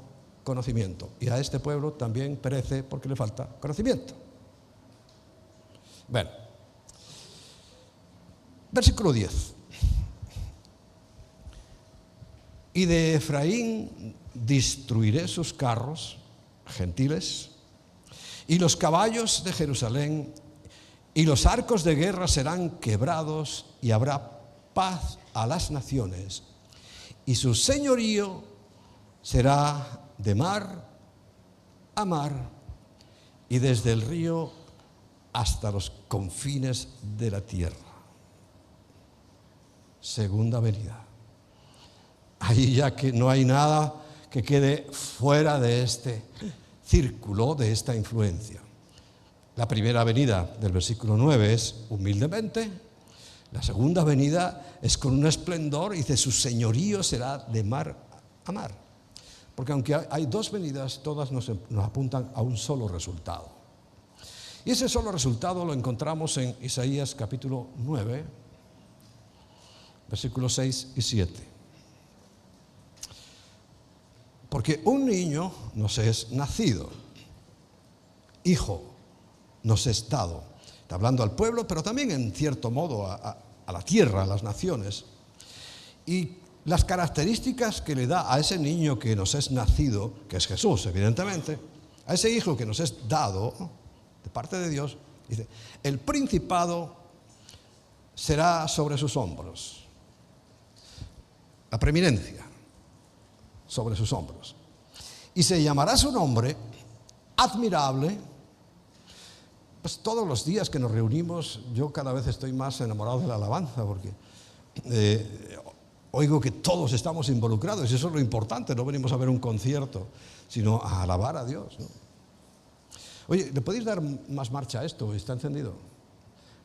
A: conocimiento, y a este pueblo también perece porque le falta conocimiento. Bueno, versículo 10. Y de Efraín destruiré sus carros gentiles, y los caballos de Jerusalén, y los arcos de guerra serán quebrados, y habrá paz a las naciones, y su señorío será de mar a mar, y desde el río hasta los confines de la tierra. Segunda venida. Ahí ya que no hay nada que quede fuera de este círculo, de esta influencia. La primera venida del versículo 9 es humildemente. La segunda venida es con un esplendor, y dice: su señorío será de mar a mar. Porque aunque hay 2 venidas, todas nos apuntan a un solo resultado. Y ese solo resultado lo encontramos en Isaías capítulo 9, versículos 6 y 7. Porque un niño nos es nacido, hijo nos es dado. Está hablando al pueblo, pero también en cierto modo a la tierra, a las naciones. Y las características que le da a ese niño que nos es nacido, que es Jesús, evidentemente, a ese hijo que nos es dado de parte de Dios, dice: el principado será sobre sus hombros. La preeminencia sobre sus hombros. Y se llamará su nombre admirable. Pues todos los días que nos reunimos, yo cada vez estoy más enamorado de la alabanza, porque oigo que todos estamos involucrados, y eso es lo importante. No venimos a ver un concierto, sino a alabar a Dios, ¿no? Oye, ¿le podéis dar más marcha a esto? ¿Está encendido?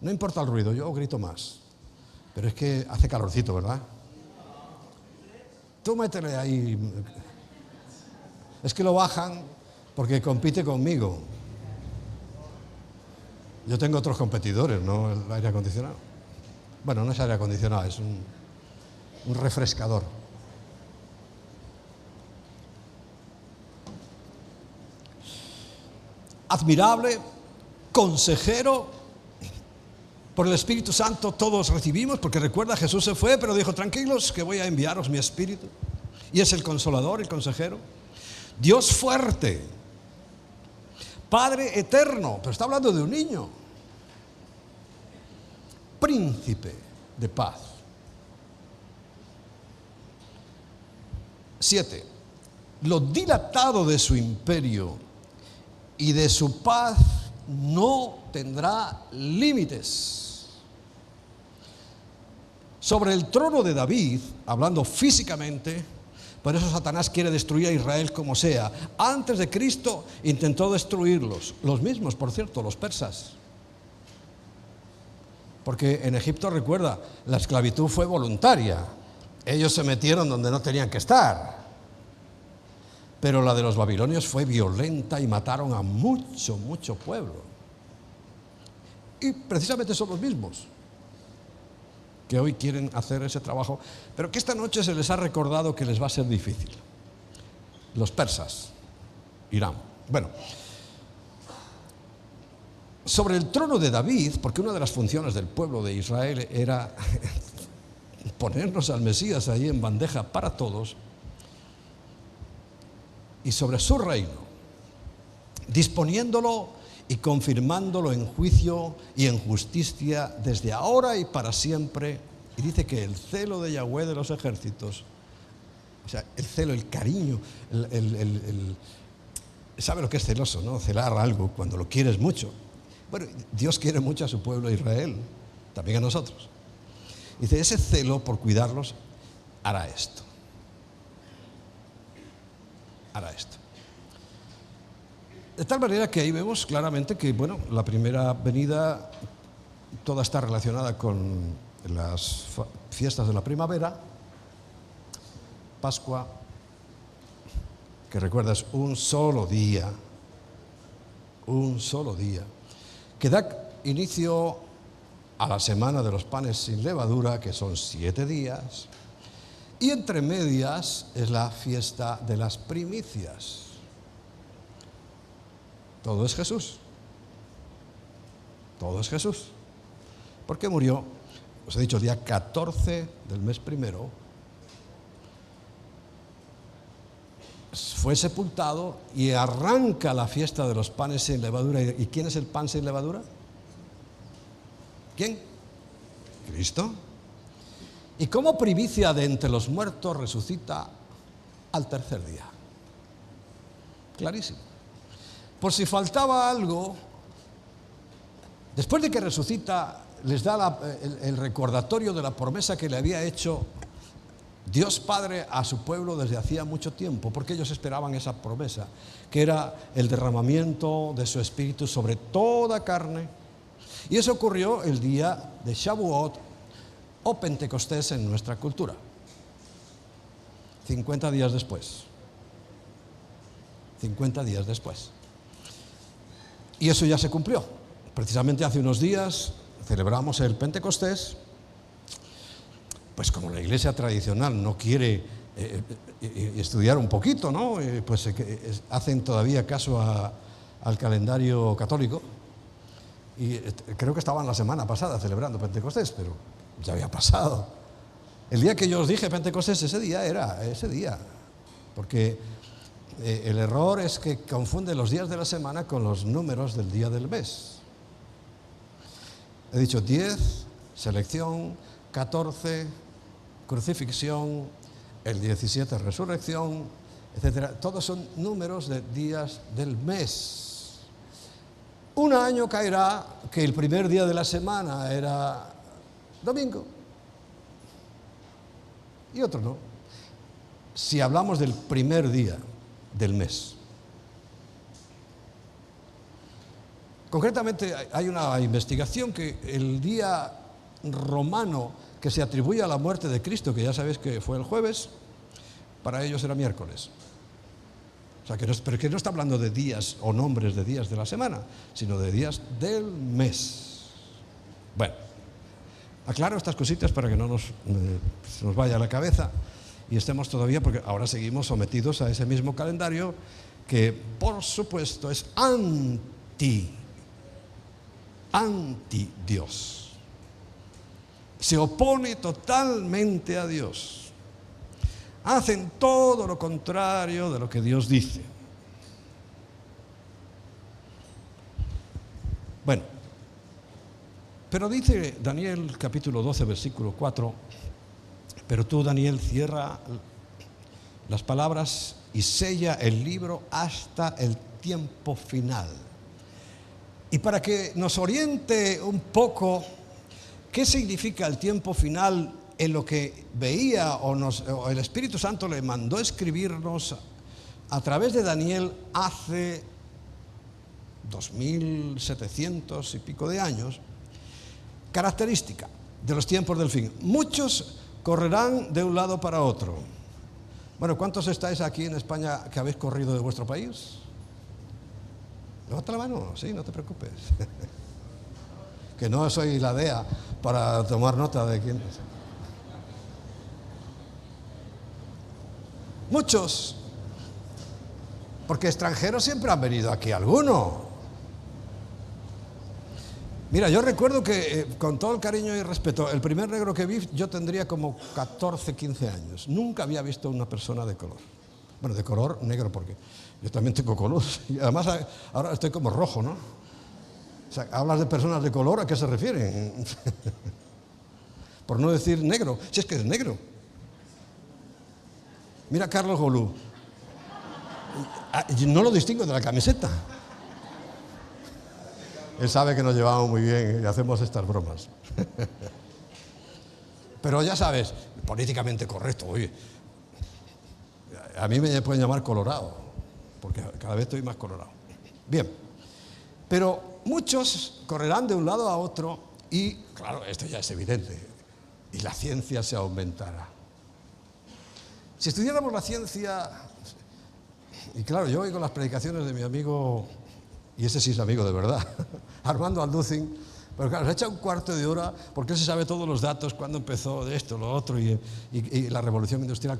A: No importa el ruido, yo grito más, pero es que hace calorcito, ¿verdad? Tú métele ahí. Es que lo bajan porque compite conmigo. Yo tengo otros competidores, ¿no? El aire acondicionado. Bueno, no es aire acondicionado, es un refrescador. Admirable, consejero. Por el Espíritu Santo todos recibimos, porque recuerda, Jesús se fue, pero dijo: tranquilos, que voy a enviaros mi Espíritu. Y es el consolador, el consejero. Dios fuerte, Padre eterno, pero está hablando de un niño. Príncipe de paz. 7. Lo dilatado de su imperio y de su paz no tendrá límites. Sobre el trono de David, hablando físicamente, por eso Satanás quiere destruir a Israel como sea. Antes de Cristo intentó destruirlos, los mismos, por cierto, los persas. Porque en Egipto, recuerda, la esclavitud fue voluntaria. Ellos se metieron donde no tenían que estar. Pero la de los babilonios fue violenta y mataron a mucho pueblo. Y precisamente son los mismos que hoy quieren hacer ese trabajo, pero que esta noche se les ha recordado que les va a ser difícil. Los persas, Irán. Bueno, sobre el trono de David, porque una de las funciones del pueblo de Israel era ponernos al Mesías ahí en bandeja para todos, y sobre su reino, disponiéndolo y confirmándolo en juicio y en justicia desde ahora y para siempre. Y dice que el celo de Yahweh de los ejércitos, o sea, el celo, el cariño, sabe lo que es celoso, ¿no? Celar algo cuando lo quieres mucho. Bueno, Dios quiere mucho a su pueblo Israel, también a nosotros. Dice, ese celo por cuidarlos hará esto. Hará esto. De tal manera que ahí vemos claramente que, bueno, la primera venida toda está relacionada con las fiestas de la primavera, Pascua, que recuerdas un solo día, que da inicio a la semana de los panes sin levadura, que son 7 días, y entre medias es la fiesta de las primicias. Todo es Jesús. Todo es Jesús. ¿Por qué murió? Os he dicho, el día 14 del mes primero. Fue sepultado y arranca la fiesta de los panes sin levadura. ¿Y quién es el pan sin levadura? ¿Quién? Cristo. Y como primicia de entre los muertos resucita al tercer día. Clarísimo. Por si faltaba algo, después de que resucita, les da el recordatorio de la promesa que le había hecho Dios Padre a su pueblo desde hacía mucho tiempo, porque ellos esperaban esa promesa, que era el derramamiento de su Espíritu sobre toda carne. Y eso ocurrió el día de Shavuot o Pentecostés en nuestra cultura, 50 días después. 50 días después. Y eso ya se cumplió. Precisamente hace unos días celebramos el Pentecostés. Pues como la iglesia tradicional no quiere estudiar un poquito, ¿no? Pues hacen todavía caso al calendario católico. Y creo que estaban la semana pasada celebrando Pentecostés, pero ya había pasado. El día que yo os dije Pentecostés, ese día era ese día. Porque el error es que confunde los días de la semana con los números del día del mes. He dicho 10, selección, 14, crucifixión, el 17, resurrección, etc. Todos son números de días del mes. Un año caerá que el primer día de la semana era domingo y otro no. Si hablamos del primer día del mes. Concretamente hay una investigación que el día romano que se atribuye a la muerte de Cristo, que ya sabéis que fue el jueves, para ellos era miércoles. O sea, pero que no está hablando de días o nombres de días de la semana, sino de días del mes. Bueno, aclaro estas cositas para que no se nos vaya a la cabeza y estemos todavía, porque ahora seguimos sometidos a ese mismo calendario que, por supuesto, es anti-Dios. Se opone totalmente a Dios. Hacen todo lo contrario de lo que Dios dice. Bueno, pero dice Daniel capítulo 12, versículo 4, pero tú, Daniel, cierra las palabras y sella el libro hasta el tiempo final. Y para que nos oriente un poco qué significa el tiempo final en lo que veía o el Espíritu Santo le mandó escribirnos a través de Daniel hace 2700 y pico de años, característica de los tiempos del fin. Muchos correrán de un lado para otro. Bueno, ¿cuántos estáis aquí en España que habéis corrido de vuestro país? Levanta la mano, sí, no te preocupes. Que no soy la DEA para tomar nota de quién es. Muchos, porque extranjeros siempre han venido aquí alguno. Mira, yo recuerdo que, con todo el cariño y respeto, el primer negro que vi yo tendría como 14, 15 años. Nunca había visto una persona de color. Bueno, de color negro, porque yo también tengo color. Y además, ahora estoy como rojo, ¿no? O sea, hablas de personas de color, ¿a qué se refieren? Por no decir negro, si es que es negro. Mira a Carlos Golú. Yo no lo distingo de la camiseta. Él sabe que nos llevamos muy bien y hacemos estas bromas. Pero ya sabes, políticamente correcto, oye, a mí me pueden llamar colorado, porque cada vez estoy más colorado. Bien, pero muchos correrán de un lado a otro y, claro, esto ya es evidente, y la ciencia se aumentará. Si estudiáramos la ciencia, y claro, yo oigo las predicaciones de mi amigo, y ese sí es amigo de verdad, Armando Alducin, pero claro, se echa un cuarto de hora porque él se sabe todos los datos, cuándo empezó de esto, lo otro, y la revolución industrial,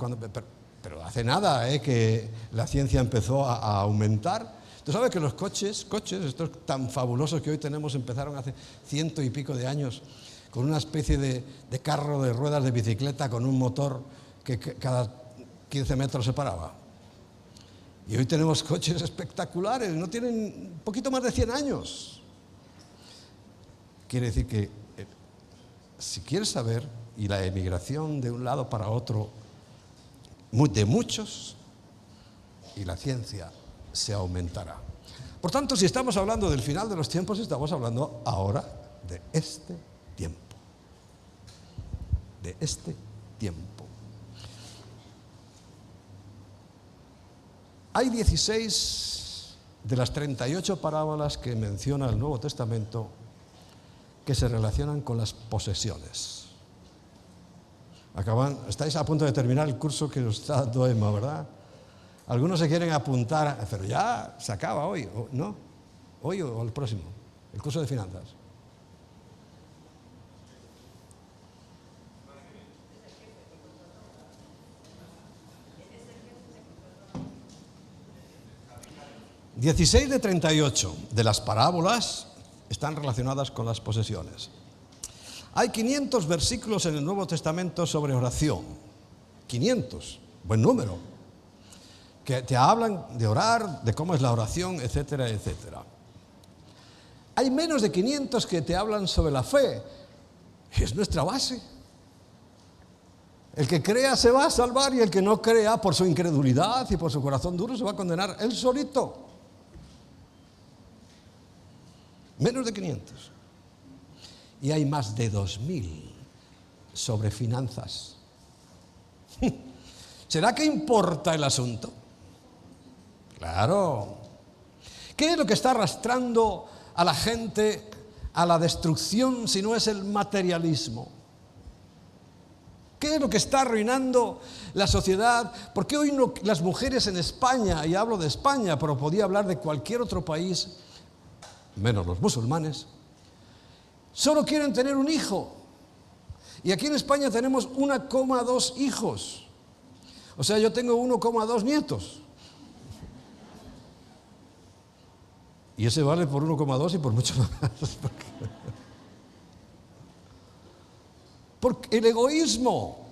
A: pero hace nada que la ciencia empezó a aumentar. Tú sabes que los coches, estos tan fabulosos que hoy tenemos, empezaron hace 100 y pico de años, con una especie de carro de ruedas de bicicleta, con un motor que cada 15 metros se paraba. Y hoy tenemos coches espectaculares, no tienen un poquito más de 100 años. Quiere decir que, si quieres saber, y la emigración de un lado para otro, de muchos, y la ciencia se aumentará. Por tanto, si estamos hablando del final de los tiempos, estamos hablando ahora de este tiempo. De este tiempo. Hay 16 de las 38 parábolas que menciona el Nuevo Testamento que se relacionan con las posesiones. Estáis a punto de terminar el curso que os está dando Emma, ¿verdad? Algunos se quieren apuntar, pero ya se acaba hoy, ¿no? Hoy o el próximo, el curso de finanzas. ...16 de 38 de las parábolas están relacionadas con las posesiones. Hay 500 versículos en el Nuevo Testamento sobre oración. 500, buen número. Que te hablan de orar, de cómo es la oración, etcétera, etcétera. Hay menos de 500 que te hablan sobre la fe. Es nuestra base. El que crea se va a salvar y el que no crea, por su incredulidad y por su corazón duro, se va a condenar él solito. Menos de 500. Y hay más de 2000 sobre finanzas. ¿Será que importa el asunto? Claro. ¿Qué es lo que está arrastrando a la gente a la destrucción si no es el materialismo? ¿Qué es lo que está arruinando la sociedad? ¿Por qué hoy no, las mujeres en España, y hablo de España, pero podía hablar de cualquier otro país, menos los musulmanes, solo quieren tener un hijo? Y aquí en España tenemos 1,2 hijos. O sea, yo tengo 1,2 nietos. Y ese vale por 1,2 y por mucho más. Porque el egoísmo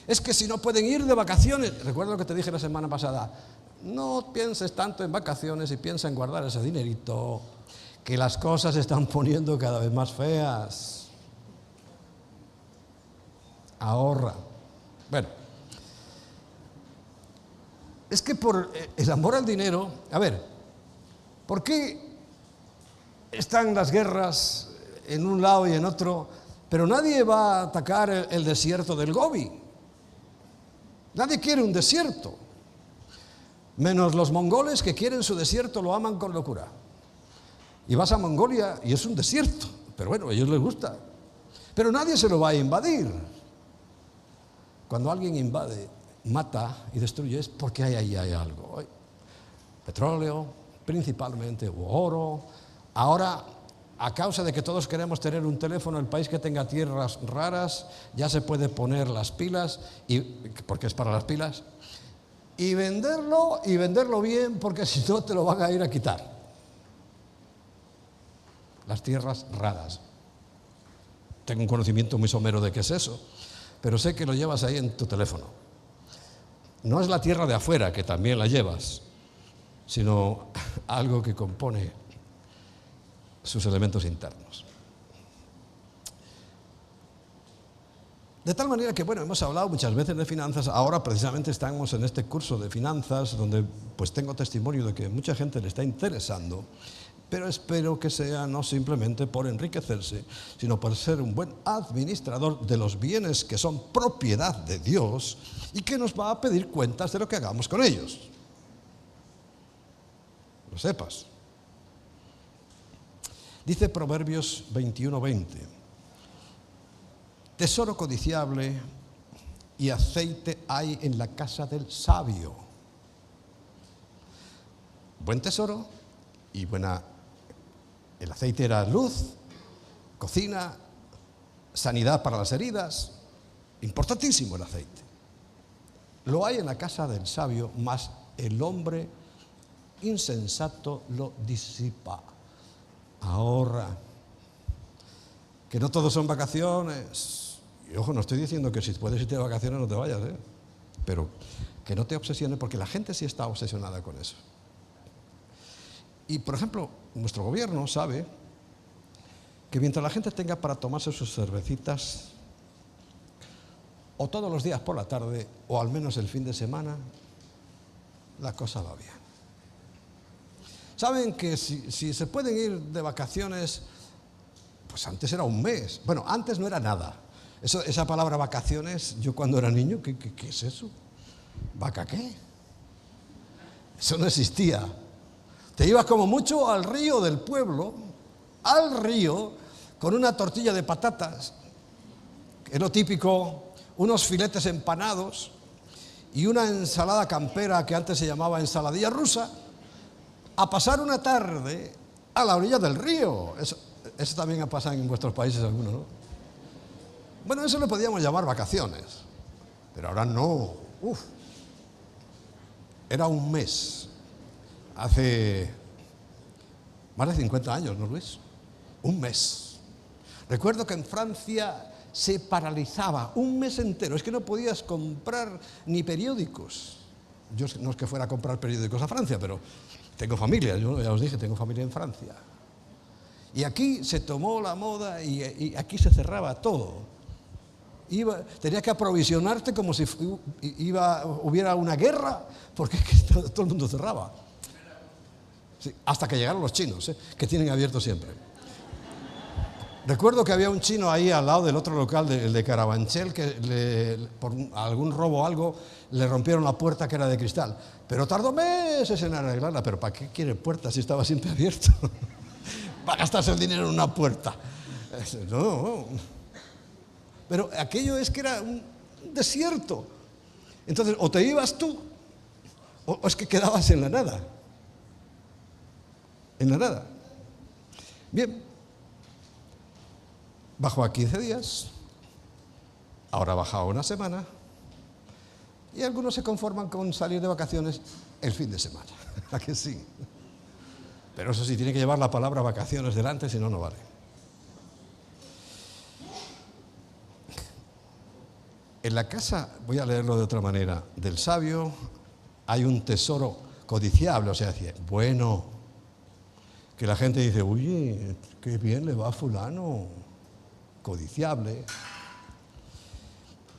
A: es que si no pueden ir de vacaciones, recuerda lo que te dije la semana pasada, no pienses tanto en vacaciones y piensa en guardar ese dinerito, que las cosas se están poniendo cada vez más feas. Ahorra. Bueno, es que por el amor al dinero, a ver, ¿por qué están las guerras en un lado y en otro, pero nadie va a atacar el desierto del Gobi? Nadie quiere un desierto, menos los mongoles, que quieren su desierto, lo aman con locura. Y vas a Mongolia y es un desierto, pero bueno, a ellos les gusta. Pero nadie se lo va a invadir. Cuando alguien invade, mata y destruye, es porque ahí hay algo. Hay petróleo, principalmente, o oro. Ahora, a causa de que todos queremos tener un teléfono, el país que tenga tierras raras ya se puede poner las pilas, porque es para las pilas, y venderlo bien, porque si no te lo van a ir a quitar. Las tierras raras. Tengo un conocimiento muy somero de qué es eso, pero sé que lo llevas ahí en tu teléfono. No es la tierra de afuera, que también la llevas, sino algo que compone sus elementos internos. De tal manera que, bueno, hemos hablado muchas veces de finanzas, ahora precisamente estamos en este curso de finanzas, donde pues tengo testimonio de que mucha gente le está interesando, pero espero que sea no simplemente por enriquecerse, sino por ser un buen administrador de los bienes que son propiedad de Dios y que nos va a pedir cuentas de lo que hagamos con ellos. Lo sepas. Dice Proverbios 21:20, tesoro codiciable y aceite hay en la casa del sabio. Buen tesoro y buena. El aceite era luz, cocina, sanidad para las heridas. Importantísimo el aceite. Lo hay en la casa del sabio, mas el hombre insensato lo disipa. Ahorra. Que no todos son vacaciones. Y ojo, no estoy diciendo que si puedes irte de vacaciones no te vayas, pero que no te obsesiones, porque la gente sí está obsesionada con eso. Y, por ejemplo, nuestro gobierno sabe que mientras la gente tenga para tomarse sus cervecitas, o todos los días por la tarde, o al menos el fin de semana, la cosa va bien. Saben que si se pueden ir de vacaciones, pues antes era un mes. Bueno, antes no era nada. Esa palabra vacaciones, yo cuando era niño, ¿qué es eso? ¿Vaca qué? Eso no existía. Te ibas como mucho al río del pueblo, al río, con una tortilla de patatas, que es lo típico, unos filetes empanados y una ensalada campera que antes se llamaba ensaladilla rusa, a pasar una tarde a la orilla del río. Eso también pasa en vuestros países algunos, ¿no? Bueno, eso le podíamos llamar vacaciones, pero ahora no. Era un mes. Hace más de 50 años, ¿no, Luis? Un mes. Recuerdo que en Francia se paralizaba un mes entero. Es que no podías comprar ni periódicos. Yo no es que fuera a comprar periódicos a Francia, pero tengo familia, yo ya os dije, tengo familia en Francia. Y aquí se tomó la moda y aquí se cerraba todo. Tenías que aprovisionarte como si hubiera una guerra, porque todo el mundo cerraba. Sí, hasta que llegaron los chinos, que tienen abierto siempre. Recuerdo que había un chino ahí al lado del otro local, el de Carabanchel, que por algún robo o algo le rompieron la puerta que era de cristal. Pero tardó meses en arreglarla. ¿Pero para qué quiere puerta si estaba siempre abierto? Para gastarse el dinero en una puerta. No. Pero aquello es que era un desierto. Entonces, o te ibas tú, o es que quedabas en la nada. En la nada. Bien. Bajó a 15 días, ahora ha bajado una semana, y algunos se conforman con salir de vacaciones el fin de semana. ¿A que sí? Pero eso sí, tiene que llevar la palabra vacaciones delante, si no, no vale. En la casa, voy a leerlo de otra manera, del sabio hay un tesoro codiciable, o sea, bueno, que la gente dice, oye, qué bien le va a fulano, codiciable,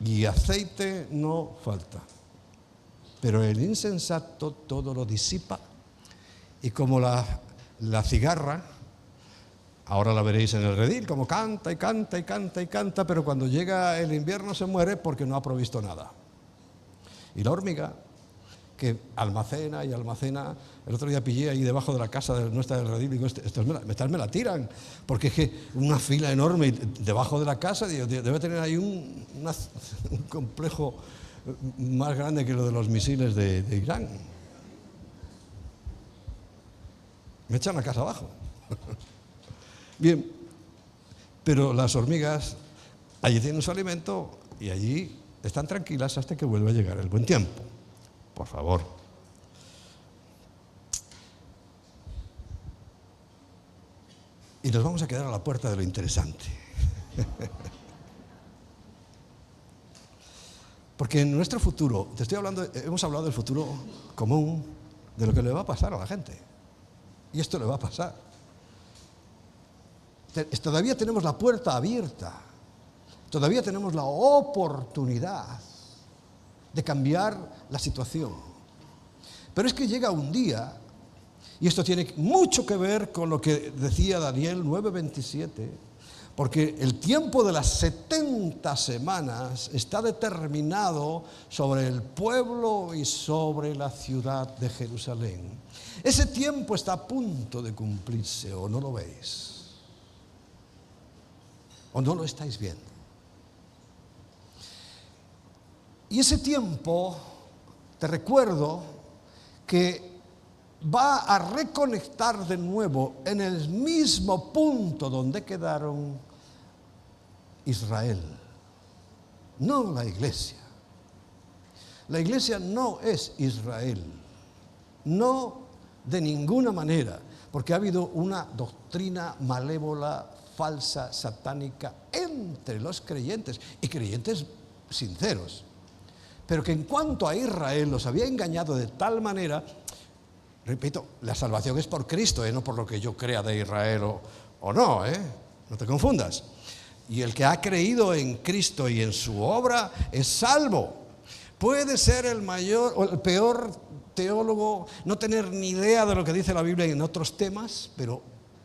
A: y aceite no falta, pero el insensato todo lo disipa, y como la cigarra, ahora la veréis en el redil, como canta y canta y canta y canta, pero cuando llega el invierno se muere porque no ha provisto nada. Y la hormiga, que almacena y almacena. El otro día pillé ahí debajo de la casa nuestra del redil y digo, estas me la tiran, porque es que una fila enorme debajo de la casa, digo, debe tener ahí un complejo más grande que lo de los misiles de Irán. Me echan la casa abajo. Bien, pero las hormigas allí tienen su alimento y allí están tranquilas hasta que vuelva a llegar el buen tiempo. Por favor. Y nos vamos a quedar a la puerta de lo interesante. Porque en nuestro futuro, hemos hablado del futuro común, de lo que le va a pasar a la gente. Y esto le va a pasar. Todavía tenemos la puerta abierta. Todavía tenemos la oportunidad de cambiar la situación. Pero es que llega un día, y esto tiene mucho que ver con lo que decía Daniel 9:27, porque el tiempo de las 70 semanas está determinado sobre el pueblo y sobre la ciudad de Jerusalén. Ese tiempo está a punto de cumplirse, ¿o no lo veis? ¿O no lo estáis viendo? Y ese tiempo, te recuerdo, que va a reconectar de nuevo en el mismo punto donde quedaron Israel, no la iglesia. La iglesia no es Israel, no de ninguna manera, porque ha habido una doctrina malévola, falsa, satánica entre los creyentes, y creyentes sinceros, pero que en cuanto a Israel los había engañado de tal manera. Repito, la salvación es por Cristo, no por lo que yo crea de Israel o no, no te confundas. Y el que ha creído en Cristo y en su obra es salvo. Puede ser el mayor o el peor teólogo, no tener ni idea de lo que dice la Biblia en otros temas, pero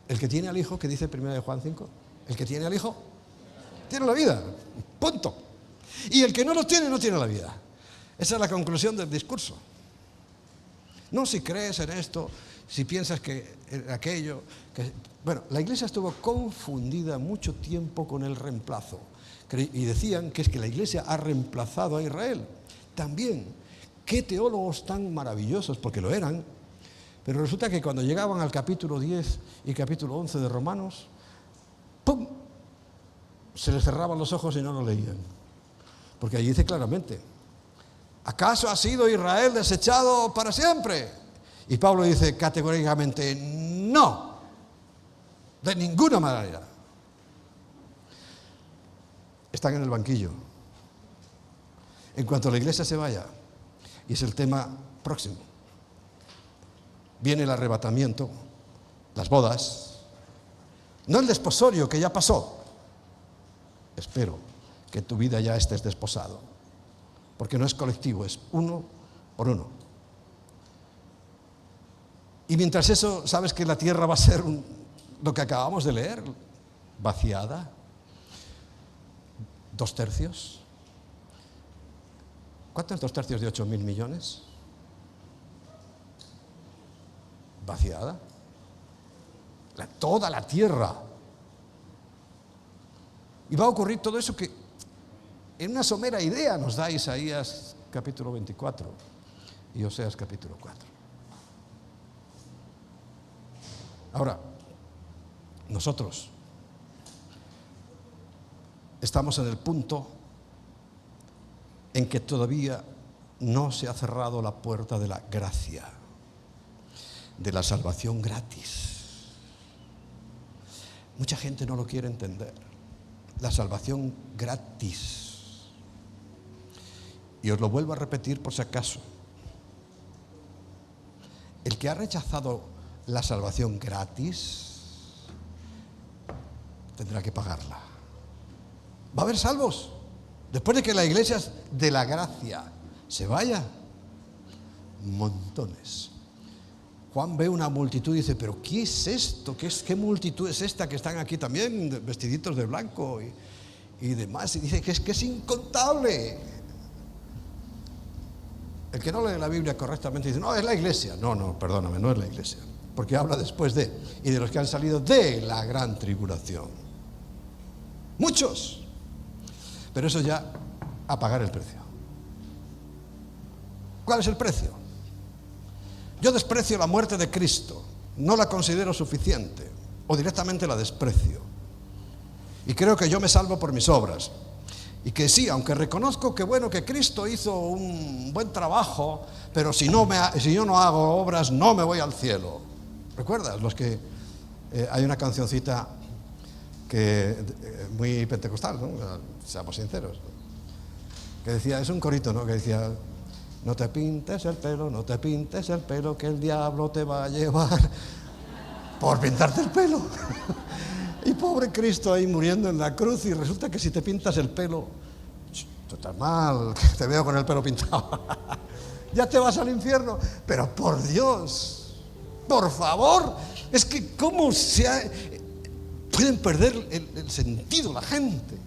A: el que tiene al Hijo, que dice 1 Juan 5, el que tiene al Hijo, tiene la vida, punto. Y el que no lo tiene, no tiene la vida. Esa es la conclusión del discurso. No si crees en esto, si piensas que en aquello. Bueno, la iglesia estuvo confundida mucho tiempo con el reemplazo. Y decían que es que la iglesia ha reemplazado a Israel. También, qué teólogos tan maravillosos, porque lo eran. Pero resulta que cuando llegaban al capítulo 10 y capítulo 11 de Romanos, ¡pum!, se les cerraban los ojos y no lo leían. Porque allí dice claramente: ¿acaso ha sido Israel desechado para siempre? Y Pablo dice categóricamente: no, de ninguna manera. Están en el banquillo. En cuanto la iglesia se vaya, y es el tema próximo, viene el arrebatamiento, las bodas, no el desposorio que ya pasó. Espero que en tu vida ya estés desposado, porque no es colectivo, es uno por uno. Y mientras eso, ¿sabes que la tierra va a ser lo que acabamos de leer? Vaciada. 2/3. ¿Cuánto es 2/3 de 8.000 millones? Vaciada. Toda la tierra. Y va a ocurrir todo eso que en una somera idea nos da Isaías capítulo 24 y Oseas capítulo 4. Ahora, nosotros estamos en el punto en que todavía no se ha cerrado la puerta de la gracia, de la salvación gratis. Mucha gente no lo quiere entender. La salvación gratis. Y os lo vuelvo a repetir por si acaso. El que ha rechazado la salvación gratis tendrá que pagarla. Va a haber salvos después de que la iglesia de la gracia se vaya. Montones. Juan ve una multitud y dice: ¿pero qué es esto? ¿Qué multitud es esta que están aquí también vestiditos de blanco y demás? Y dice que es incontable. El que no lee la Biblia correctamente dice: no, es la iglesia. No, perdóname, no es la iglesia, porque habla después de, y de los que han salido de la gran tribulación. Muchos. Pero eso ya a pagar el precio. ¿Cuál es el precio? Yo desprecio la muerte de Cristo, no la considero suficiente, o directamente la desprecio. Y creo que yo me salvo por mis obras. Y que sí, aunque reconozco que bueno, que Cristo hizo un buen trabajo, pero si yo no hago obras, no me voy al cielo. ¿Recuerdas? Hay una cancioncita que muy pentecostal, ¿no? Seamos sinceros, que decía, es un corito, ¿no? Que decía: no te pintes el pelo, no te pintes el pelo, que el diablo te va a llevar por pintarte el pelo. Y pobre Cristo ahí muriendo en la cruz, y resulta que si te pintas el pelo, tú estás mal, que te veo con el pelo pintado, ya te vas al infierno. Pero por Dios, por favor, es que cómo pueden perder el sentido la gente.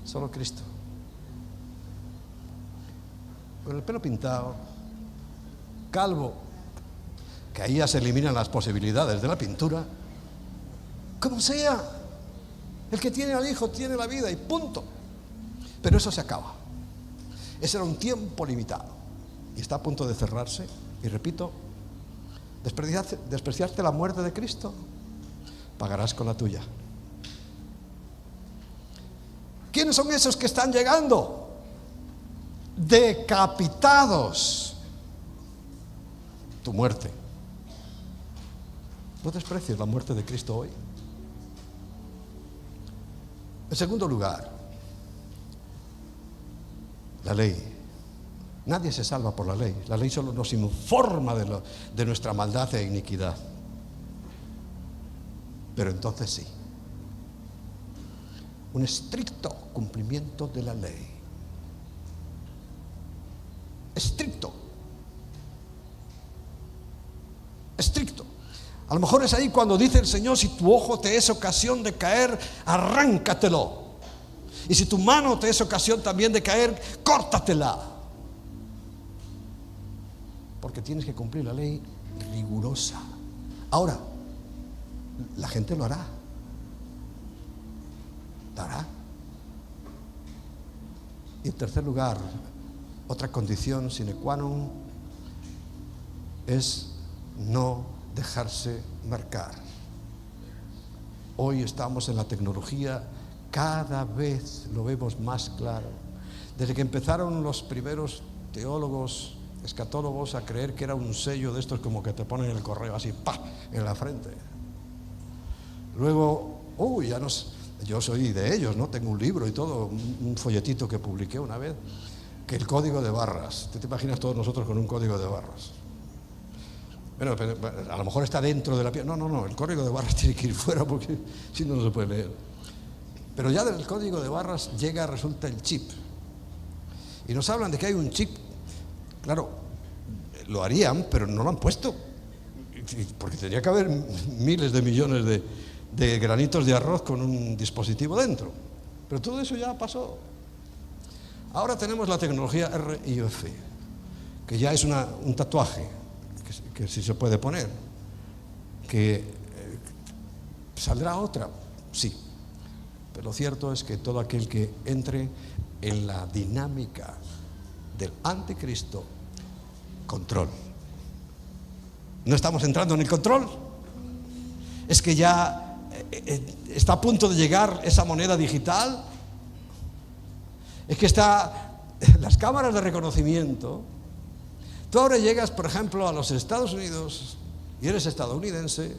A: Solo Cristo. Con el pelo pintado, calvo, que ahí ya se eliminan las posibilidades de la pintura. Como sea, el que tiene al Hijo tiene la vida y punto. Pero eso se acaba. Ese era un tiempo limitado y está a punto de cerrarse. Y repito, despreciaste la muerte de Cristo, pagarás con la tuya. ¿Quiénes son esos que están llegando? Decapitados. Tu muerte. No desprecies la muerte de Cristo hoy. En segundo lugar, la ley. Nadie se salva por la ley. La ley solo nos informa de nuestra maldad e iniquidad. Pero entonces sí. Un estricto cumplimiento de la ley. Estricto. Estricto. A lo mejor es ahí cuando dice el Señor: si tu ojo te es ocasión de caer, arráncatelo. Y si tu mano te es ocasión también de caer, córtatela. Porque tienes que cumplir la ley rigurosa. Ahora, la gente lo hará. ¿Lo hará? Y en tercer lugar, otra condición sine qua non es no dejarse marcar. Hoy estamos en la tecnología, cada vez lo vemos más claro. Desde que empezaron los primeros teólogos, escatólogos, a creer que era un sello de estos como que te ponen el correo así, ¡pa!, en la frente. Luego, yo soy de ellos, ¿no? Tengo un libro y todo, un folletito que publiqué una vez, que el código de barras. ¿Tú te imaginas todos nosotros con un código de barras? Bueno, a lo mejor está dentro de la piel. No, el código de barras tiene que ir fuera porque si no, no se puede leer. Pero ya del código de barras resulta el chip. Y nos hablan de que hay un chip. Claro, lo harían, pero no lo han puesto. Porque tendría que haber miles de millones de granitos de arroz con un dispositivo dentro. Pero todo eso ya pasó. Ahora tenemos la tecnología RIF, que ya es un tatuaje, que sí se puede poner. Que saldrá otra, sí. Pero lo cierto es que todo aquel que entre en la dinámica del anticristo, control. ¿No estamos entrando en el control? Es que ya está a punto de llegar esa moneda digital. Es que las cámaras de reconocimiento. Tú ahora llegas, por ejemplo, a los Estados Unidos y eres estadounidense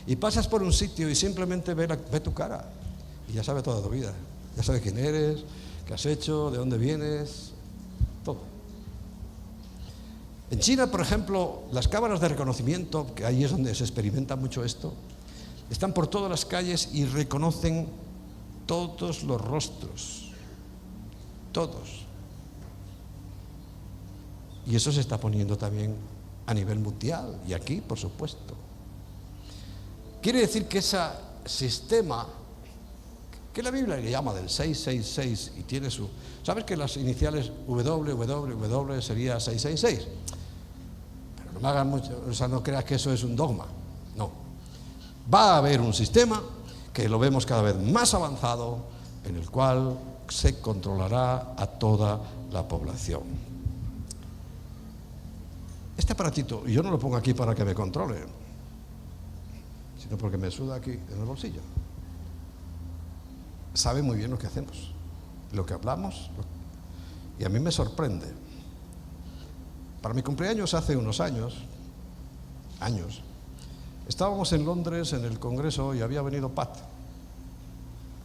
A: y pasas por un sitio y simplemente ve tu cara y ya sabe toda tu vida. Ya sabe quién eres, qué has hecho, de dónde vienes, todo. En China, por ejemplo, las cámaras de reconocimiento, que ahí es donde se experimenta mucho esto, están por todas las calles y reconocen todos los rostros. Todos. Y eso se está poniendo también a nivel mundial y aquí, por supuesto. Quiere decir que ese sistema, que la Biblia le llama del 666 y tiene su... ¿Sabes que las iniciales WWW sería 666? Pero no me hagan mucho, o sea, no creas que eso es un dogma. No. Va a haber un sistema que lo vemos cada vez más avanzado, en el cual se controlará a toda la población. Este aparatito, y yo no lo pongo aquí para que me controle, sino porque me suda aquí en el bolsillo. Sabe muy bien lo que hacemos, lo que hablamos, y a mí me sorprende. Para mi cumpleaños hace unos años, estábamos en Londres en el Congreso y había venido Pat,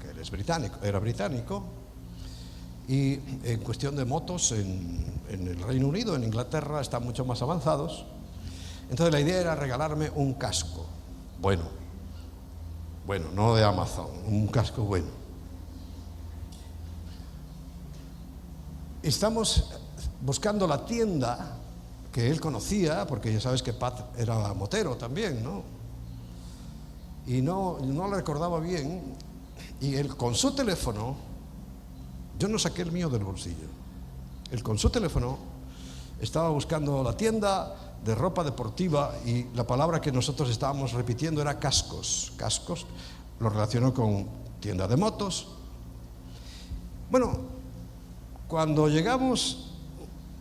A: que él era británico, y en cuestión de motos en el Reino Unido, en Inglaterra, están mucho más avanzados. Entonces la idea era regalarme un casco. Bueno, no de Amazon, un casco bueno. Estamos buscando la tienda que él conocía, porque ya sabes que Pat era motero también, ¿no? Y no lo recordaba bien, y él con su teléfono, yo no saqué el mío del bolsillo, él con su teléfono estaba buscando la tienda de ropa deportiva, y la palabra que nosotros estábamos repitiendo era cascos, lo relacionó con tienda de motos. Bueno, cuando llegamos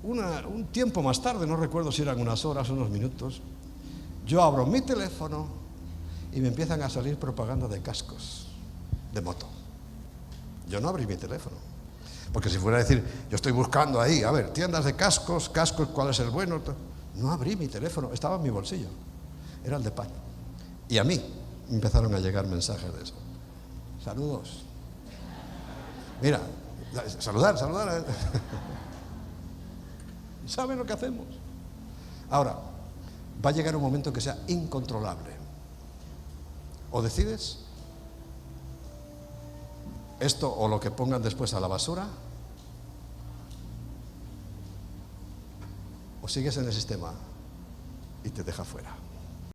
A: un tiempo más tarde, no recuerdo si eran unas horas o unos minutos, yo abro mi teléfono y me empiezan a salir propaganda de cascos de moto. Yo no abrí mi teléfono, porque si fuera a decir, yo estoy buscando ahí, a ver, tiendas de cascos, ¿cuál es el bueno? No abrí mi teléfono, estaba en mi bolsillo, era el de Pat. Y a mí me empezaron a llegar mensajes de eso. Saludos. Mira, saludar. ¿Saben lo que hacemos? Ahora, va a llegar un momento que sea incontrolable. O decides esto o lo que pongan después a la basura, o sigues en el sistema y te deja fuera.